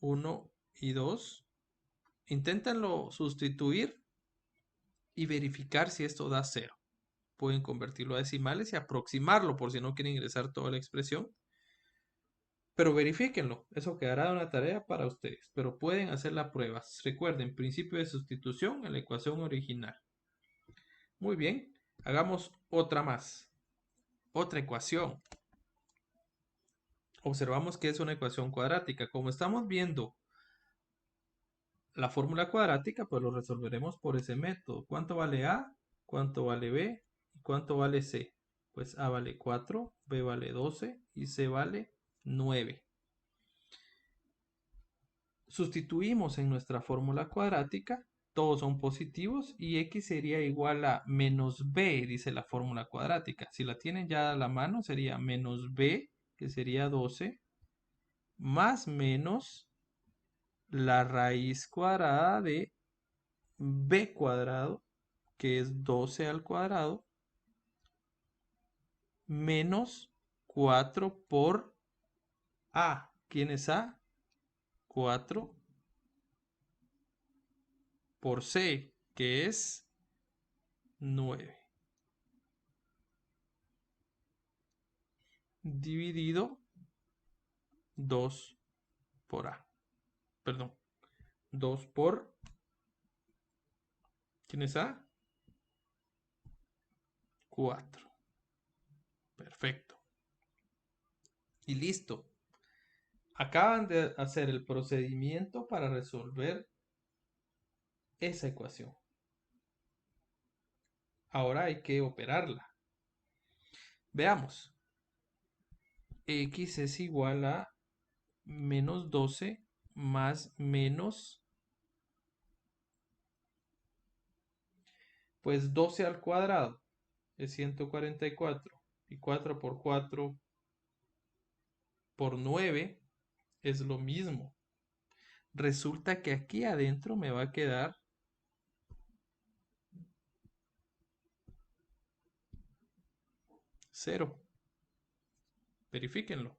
1 y 2. Inténtenlo sustituir y verificar si esto da 0. Pueden convertirlo a decimales y aproximarlo por si no quieren ingresar toda la expresión. Pero verifíquenlo, eso quedará de una tarea para ustedes. Pero pueden hacer la prueba. Recuerden, principio de sustitución en la ecuación original. Muy bien, hagamos otra más. Otra ecuación. Observamos que es una ecuación cuadrática. Como estamos viendo la fórmula cuadrática, pues lo resolveremos por ese método. ¿Cuánto vale A? ¿Cuánto vale B? ¿Y cuánto vale C? Pues A vale 4, B vale 12 y C vale 9. Sustituimos en nuestra fórmula cuadrática, todos son positivos y x sería igual a menos b, dice la fórmula cuadrática. Si la tienen ya a la mano, sería menos b, que sería 12, más menos la raíz cuadrada de b cuadrado, que es 12 al cuadrado, menos 4 por a. ¿Quién es a? 4 por c, que es 9. Dividido 2 por a. Perdón. 2 por... ¿Quién es a? 4. Perfecto. Y listo. Acaban de hacer el procedimiento para resolver esa ecuación. Ahora hay que operarla. Veamos. X es igual a menos 12 más menos, pues 12 al cuadrado es 144 y 4 por 4 por 9 es lo mismo. Resulta que aquí adentro me va a quedar 0. Verifíquenlo.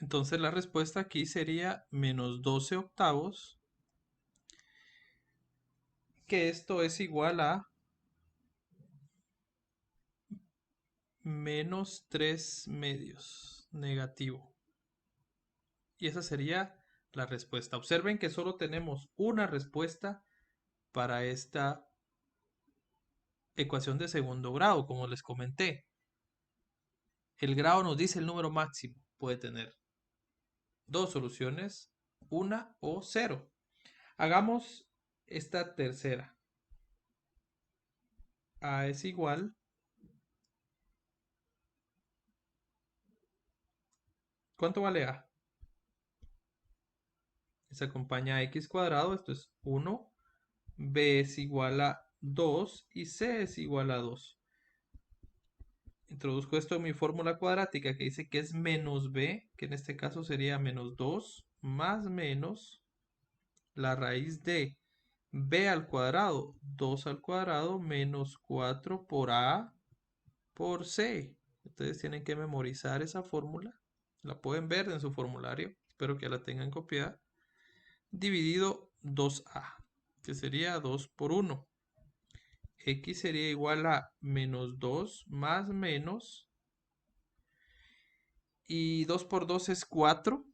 Entonces la respuesta aquí sería menos 12 octavos, que esto es igual a menos 3 medios negativo. Y esa sería la respuesta. Observen que solo tenemos una respuesta para esta ecuación de segundo grado, como les comenté. El grado nos dice el número máximo. Puede tener dos soluciones, una o 0. Hagamos esta tercera. A es igual. ¿Cuánto vale A? Se acompaña a x cuadrado, esto es 1. B es igual a 2 y C es igual a 2. Introduzco esto en mi fórmula cuadrática que dice que es menos B, que en este caso sería menos 2 más menos la raíz de B al cuadrado, 2 al cuadrado menos 4 por A por C. Ustedes tienen que memorizar esa fórmula. La pueden ver en su formulario. Espero que la tengan copiada. Dividido 2A, que sería 2 por 1. X sería igual a menos 2 más menos. Y 2 por 2 es 4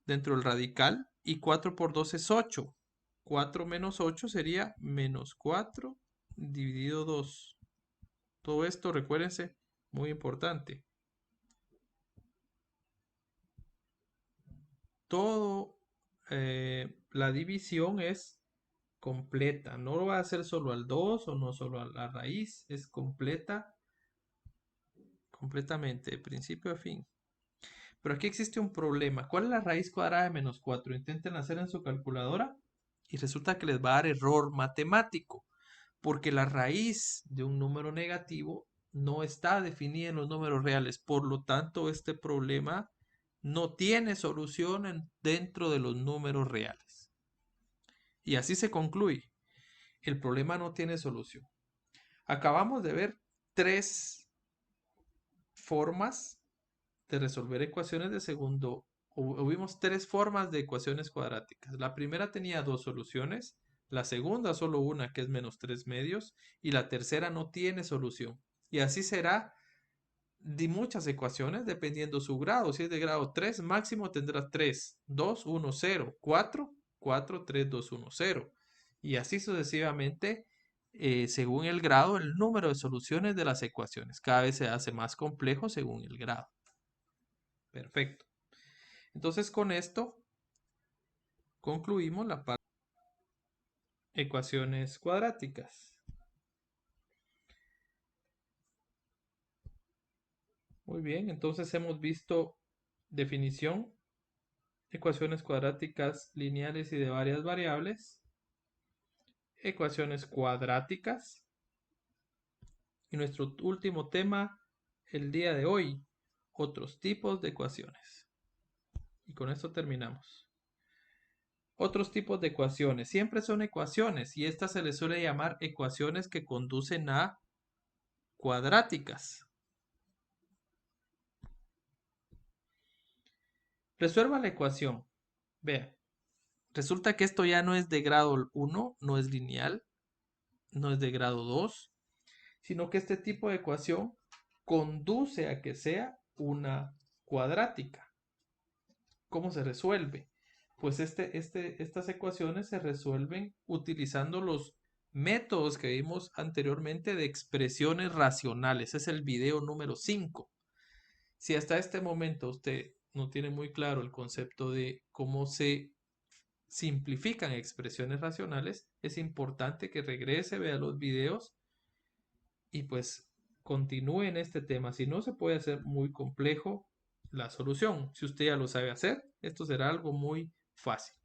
dentro del radical. Y 4 por 2 es 8. 4 menos 8 sería menos 4 dividido 2. Todo esto, recuérdense, muy importante. Todo la división es completa. No lo va a hacer solo al 2 o no solo a la raíz. Es completa, completamente, de principio a fin. Pero aquí existe un problema. ¿Cuál es la raíz cuadrada de menos 4? Intenten hacer en su calculadora y resulta que les va a dar error matemático, porque la raíz de un número negativo no está definida en los números reales. Por lo tanto, este problema no tiene solución dentro de los números reales. Y así se concluye. El problema no tiene solución. Acabamos de ver tres formas de resolver ecuaciones de segundo. Vimos tres formas de ecuaciones cuadráticas. La primera tenía dos soluciones, la segunda solo una, que es menos 3 medios, y la tercera no tiene solución. Y así será de muchas ecuaciones dependiendo su grado. Si es de grado 3, máximo tendrá 3, 2, 1, 0, 4, 4, 3, 2, 1, 0. Y así sucesivamente, según el grado, el número de soluciones de las ecuaciones. Cada vez se hace más complejo según el grado. Perfecto. Entonces con esto concluimos la parte de ecuaciones cuadráticas. Muy bien, entonces hemos visto definición, ecuaciones cuadráticas lineales y de varias variables, ecuaciones cuadráticas y nuestro último tema el día de hoy, otros tipos de ecuaciones. Y con esto terminamos. Otros tipos de ecuaciones. Siempre son ecuaciones y estas se les suele llamar ecuaciones que conducen a cuadráticas. Resuelva la ecuación. Vea, resulta que esto ya no es de grado 1, no es lineal, no es de grado 2, sino que este tipo de ecuación conduce a que sea una cuadrática. ¿Cómo se resuelve? Pues estas ecuaciones se resuelven utilizando los métodos que vimos anteriormente de expresiones racionales. Es el video número 5. Si hasta este momento usted no tiene muy claro el concepto de cómo se simplifican expresiones racionales, es importante que regrese, vea los videos y pues continúe en este tema. Si no, se puede hacer muy complejo la solución. Si usted ya lo sabe hacer, esto será algo muy fácil.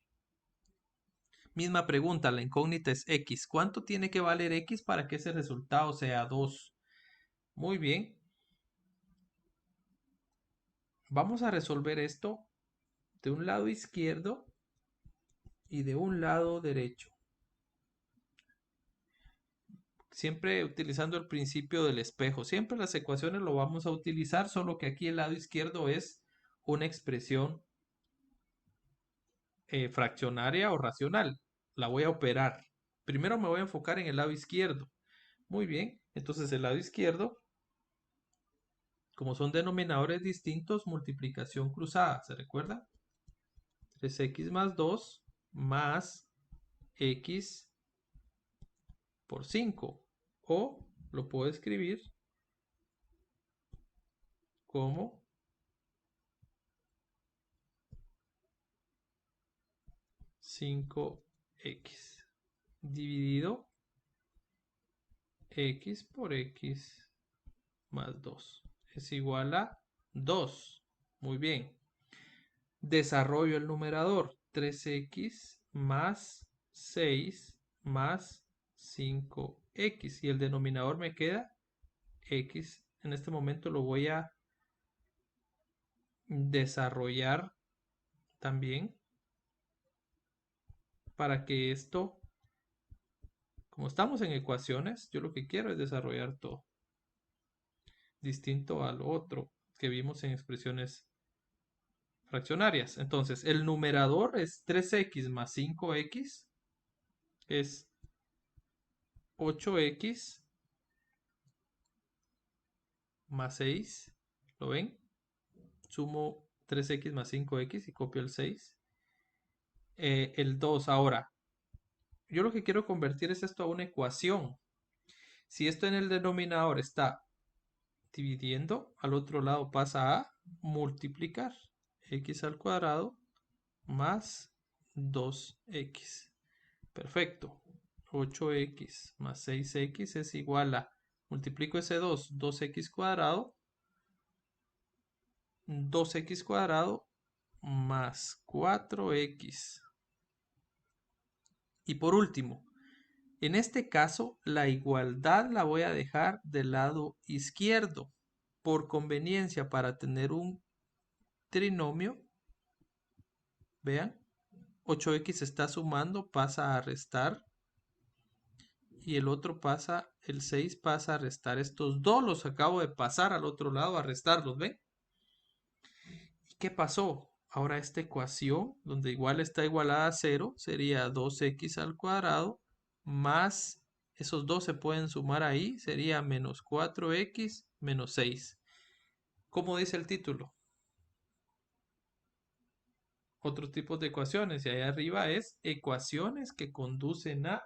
Misma pregunta, la incógnita es x. ¿Cuánto tiene que valer x para que ese resultado sea 2? Muy bien. Vamos a resolver esto de un lado izquierdo y de un lado derecho. Siempre utilizando el principio del espejo. Siempre las ecuaciones lo vamos a utilizar, solo que aquí el lado izquierdo es una expresión fraccionaria o racional. La voy a operar. Primero me voy a enfocar en el lado izquierdo. Muy bien, entonces el lado izquierdo, como son denominadores distintos, multiplicación cruzada, ¿se recuerda? 3x más 2 más x por 5. O lo puedo escribir como 5x dividido x por x más 2 es igual a 2. Muy bien. Desarrollo el numerador. 3x más 6 más 5x. Y el denominador me queda x. En este momento lo voy a desarrollar también para que esto, como estamos en ecuaciones, yo lo que quiero es desarrollar todo. Distinto al otro que vimos en expresiones fraccionarias. Entonces, el numerador es 3x más 5x, es 8x más 6. ¿Lo ven? Sumo 3x más 5x y copio el 6. El 2 ahora. Yo lo que quiero convertir es esto a una ecuación. Si esto en el denominador está dividiendo, al otro lado pasa a multiplicar. X al cuadrado más 2x. Perfecto. 8x más 6x es igual a, multiplico ese 2, 2x cuadrado 2x cuadrado más 4x. Y por último, en este caso, la igualdad la voy a dejar del lado izquierdo. Por conveniencia, para tener un trinomio, vean, 8x está sumando, pasa a restar. Y el otro pasa, el 6 pasa a restar. Estos dos los acabo de pasar al otro lado a restarlos, ¿ven? ¿Y qué pasó? Ahora esta ecuación, donde igual está igualada a 0, sería 2x al cuadrado más, esos dos se pueden sumar ahí, sería menos 4x menos 6. ¿Cómo dice el título? Otros tipos de ecuaciones. Y ahí arriba es ecuaciones que conducen a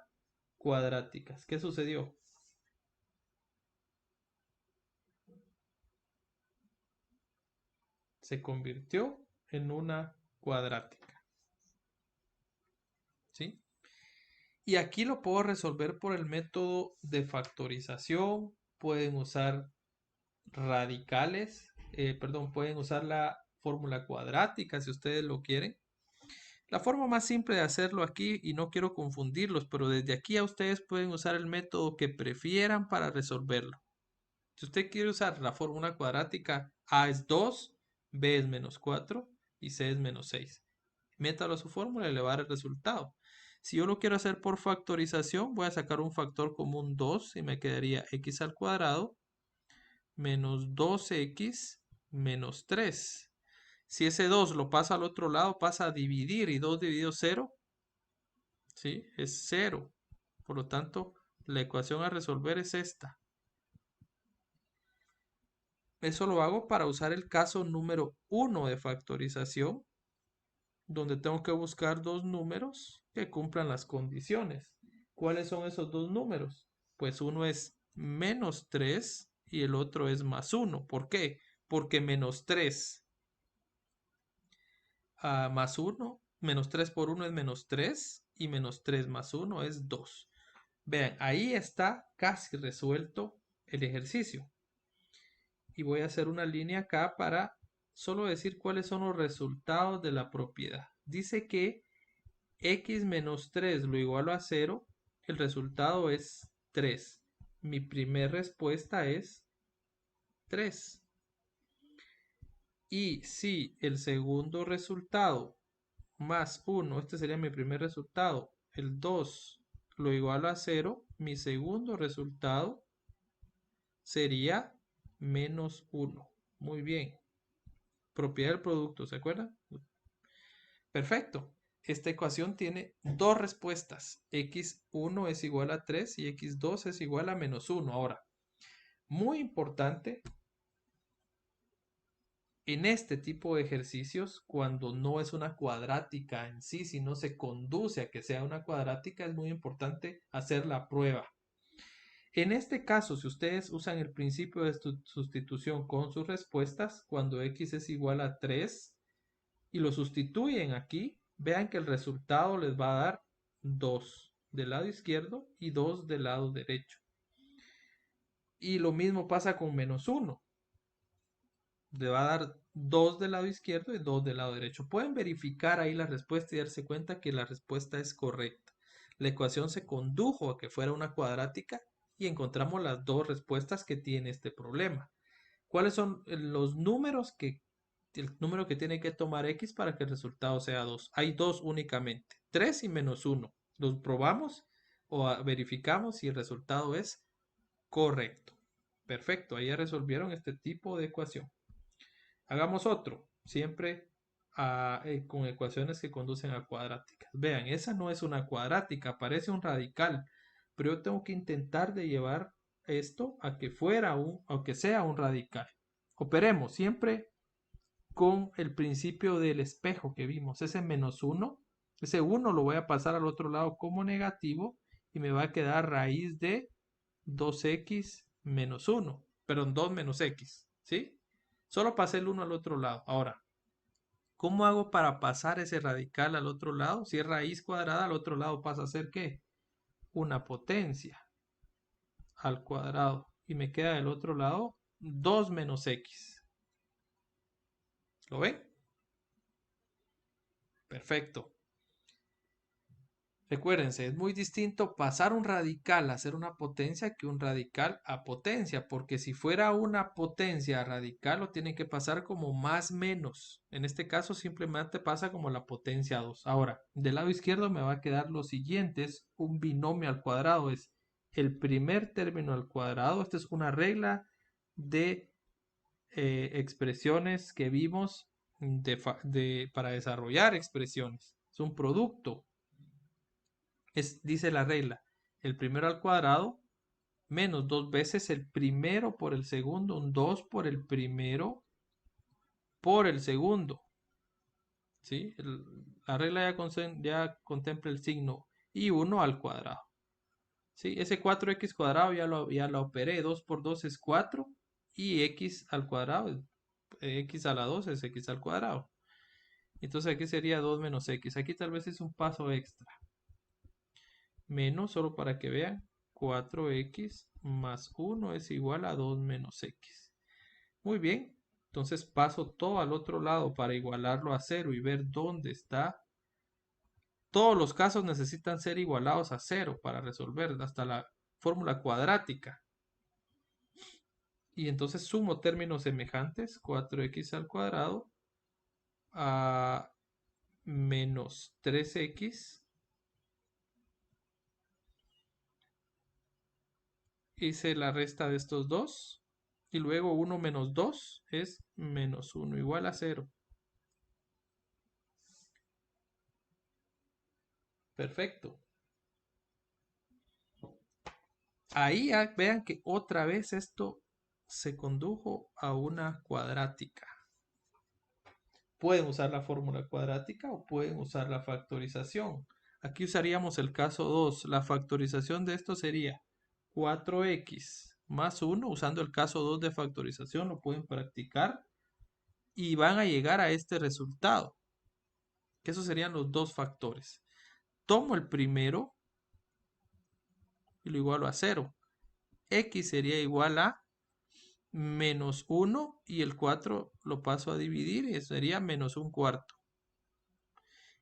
cuadráticas. ¿Qué sucedió? Se convirtió en una cuadrática. ¿Sí? Y aquí lo puedo resolver por el método de factorización. Pueden usar radicales, perdón, pueden usar la fórmula cuadrática si ustedes lo quieren. La forma más simple de hacerlo aquí, y no quiero confundirlos, pero desde aquí a ustedes pueden usar el método que prefieran para resolverlo. Si usted quiere usar la fórmula cuadrática, A es 2, B es menos 4 y C es menos 6. Métalo a su fórmula y le va a dar el resultado. Si yo lo quiero hacer por factorización, voy a sacar un factor común 2 y me quedaría x al cuadrado menos 2x menos 3. Si ese 2 lo pasa al otro lado, pasa a dividir y 2 dividido 0, ¿sí? Es 0. Por lo tanto, la ecuación a resolver es esta. Eso lo hago para usar el caso número 1 de factorización, donde tengo que buscar dos números que cumplan las condiciones. ¿Cuáles son esos dos números? Pues uno es menos 3 y el otro es más 1. ¿Por qué? Porque menos 3 más 1, menos 3 por 1 es menos 3 y menos 3 más 1 es 2. Vean, ahí está casi resuelto el ejercicio. Y voy a hacer una línea acá para solo decir cuáles son los resultados de la propiedad. Dice que x menos 3 lo igualo a 0, el resultado es 3. Mi primera respuesta es 3. Y si el segundo resultado más 1, este sería mi primer resultado, el 2 lo igualo a 0, mi segundo resultado sería menos 1. Muy bien. Propiedad del producto, ¿se acuerdan? Perfecto. Esta ecuación tiene dos respuestas. x1 es igual a 3 y x2 es igual a menos 1. Ahora, muy importante, en este tipo de ejercicios, cuando no es una cuadrática en sí, sino se conduce a que sea una cuadrática, es muy importante hacer la prueba. En este caso, si ustedes usan el principio de sustitución con sus respuestas, cuando x es igual a 3 y lo sustituyen aquí, vean que el resultado les va a dar 2 del lado izquierdo y 2 del lado derecho. Y lo mismo pasa con menos 1. Le va a dar 2 del lado izquierdo y 2 del lado derecho. Pueden verificar ahí la respuesta y darse cuenta que la respuesta es correcta. La ecuación se condujo a que fuera una cuadrática y encontramos las dos respuestas que tiene este problema. ¿Cuáles son los números el número que tiene que tomar x para que el resultado sea 2? Hay dos únicamente, 3 y menos 1. Los probamos o verificamos si el resultado es correcto. Perfecto, ahí ya resolvieron este tipo de ecuación. Hagamos otro, siempre con ecuaciones que conducen a cuadráticas. Vean, esa no es una cuadrática, parece un radical, pero yo tengo que intentar de llevar esto a que sea un radical. Operemos siempre con el principio del espejo que vimos, ese menos 1, ese 1 lo voy a pasar al otro lado como negativo y me va a quedar raíz de 2x menos 1, perdón, 2 menos x, ¿sí? Solo pasé el 1 al otro lado. Ahora, ¿cómo hago para pasar ese radical al otro lado? Si es raíz cuadrada, al otro lado pasa a ser ¿qué? Una potencia al cuadrado. Y me queda del otro lado 2 menos x. ¿Lo ven? Perfecto. Recuérdense, es muy distinto pasar un radical a ser una potencia que un radical a potencia, porque si fuera una potencia radical lo tiene que pasar como más menos. En este caso simplemente pasa como la potencia 2. Ahora, del lado izquierdo me va a quedar lo siguiente, es un binomio al cuadrado, es el primer término al cuadrado. Esta es una regla de expresiones que vimos para desarrollar expresiones. Es un producto. Dice la regla, el primero al cuadrado menos dos veces el primero por el segundo, un 2 por el primero por el segundo. ¿Sí? La regla ya contempla el signo y 1 al cuadrado. ¿Sí? Ese 4x cuadrado ya lo operé, 2 por 2 es 4 y x al cuadrado, x a la 2 es x al cuadrado. Entonces aquí sería 2 menos x. Aquí tal vez es un paso extra. Menos, solo para que vean, 4x más 1 es igual a 2 menos x. Muy bien, entonces paso todo al otro lado para igualarlo a 0 y ver dónde está. Todos los casos necesitan ser igualados a 0 para resolver, hasta la fórmula cuadrática. Y entonces sumo términos semejantes, 4x al cuadrado a menos 3x. Hice la resta de estos dos. Y luego 1 menos 2 es menos 1 igual a 0. Perfecto. Ahí vean que otra vez esto se condujo a una cuadrática. Pueden usar la fórmula cuadrática o pueden usar la factorización. Aquí usaríamos el caso 2. La factorización de esto sería 4x más 1. Usando el caso 2 de factorización lo pueden practicar y van a llegar a este resultado. Que esos serían los dos factores. Tomo el primero y lo igualo a 0. X sería igual a menos 1 y el 4 lo paso a dividir y sería menos un cuarto.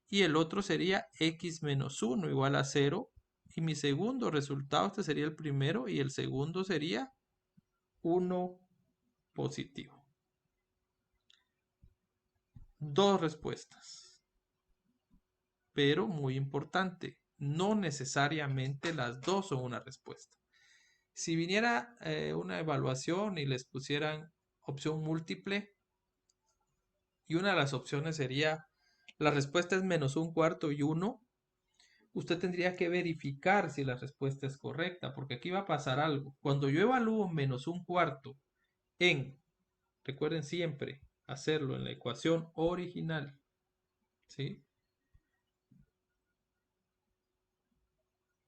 Y el otro sería x menos 1 igual a 0. Y mi segundo resultado, este sería el primero y el segundo sería 1 positivo. Dos respuestas. Pero muy importante, no necesariamente las dos son una respuesta. Si viniera una evaluación y les pusieran opción múltiple y una de las opciones sería la respuesta es menos un cuarto y 1, usted tendría que verificar si la respuesta es correcta, porque aquí va a pasar algo. Cuando yo evalúo menos un cuarto recuerden siempre hacerlo en la ecuación original, ¿sí?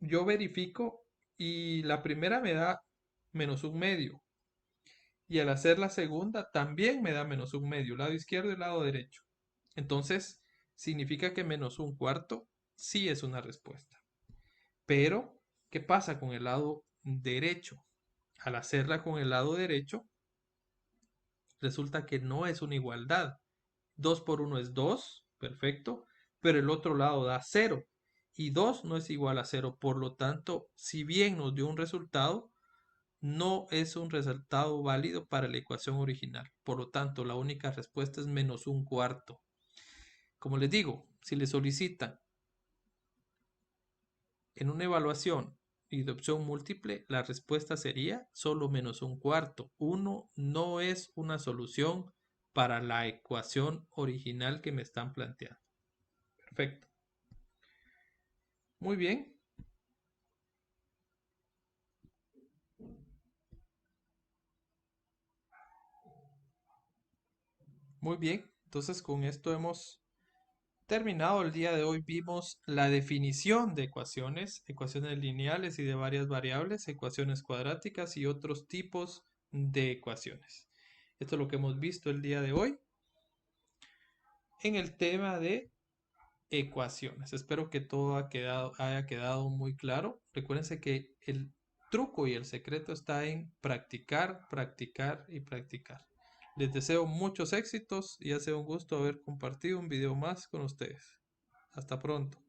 Yo verifico y la primera me da menos un medio. Y al hacer la segunda también me da menos un medio, lado izquierdo y lado derecho. Entonces, significa que menos un cuarto sí es una respuesta. Pero, ¿qué pasa con el lado derecho? Al hacerla con el lado derecho, resulta que no es una igualdad. 2 por 1 es 2, perfecto, pero el otro lado da 0. Y 2 no es igual a 0, por lo tanto, si bien nos dio un resultado, no es un resultado válido para la ecuación original. Por lo tanto, la única respuesta es menos un cuarto. Como les digo, si le solicitan en una evaluación y de opción múltiple, la respuesta sería solo menos un cuarto. 1 no es una solución para la ecuación original que me están planteando. Perfecto. Muy bien. Muy bien. Entonces con esto hemos terminado el día de hoy. Vimos la definición de ecuaciones, ecuaciones lineales y de varias variables, ecuaciones cuadráticas y otros tipos de ecuaciones. Esto es lo que hemos visto el día de hoy en el tema de ecuaciones. Espero que todo haya quedado muy claro. Recuérdense que el truco y el secreto está en practicar, practicar y practicar. Les deseo muchos éxitos y ha sido un gusto haber compartido un video más con ustedes. Hasta pronto.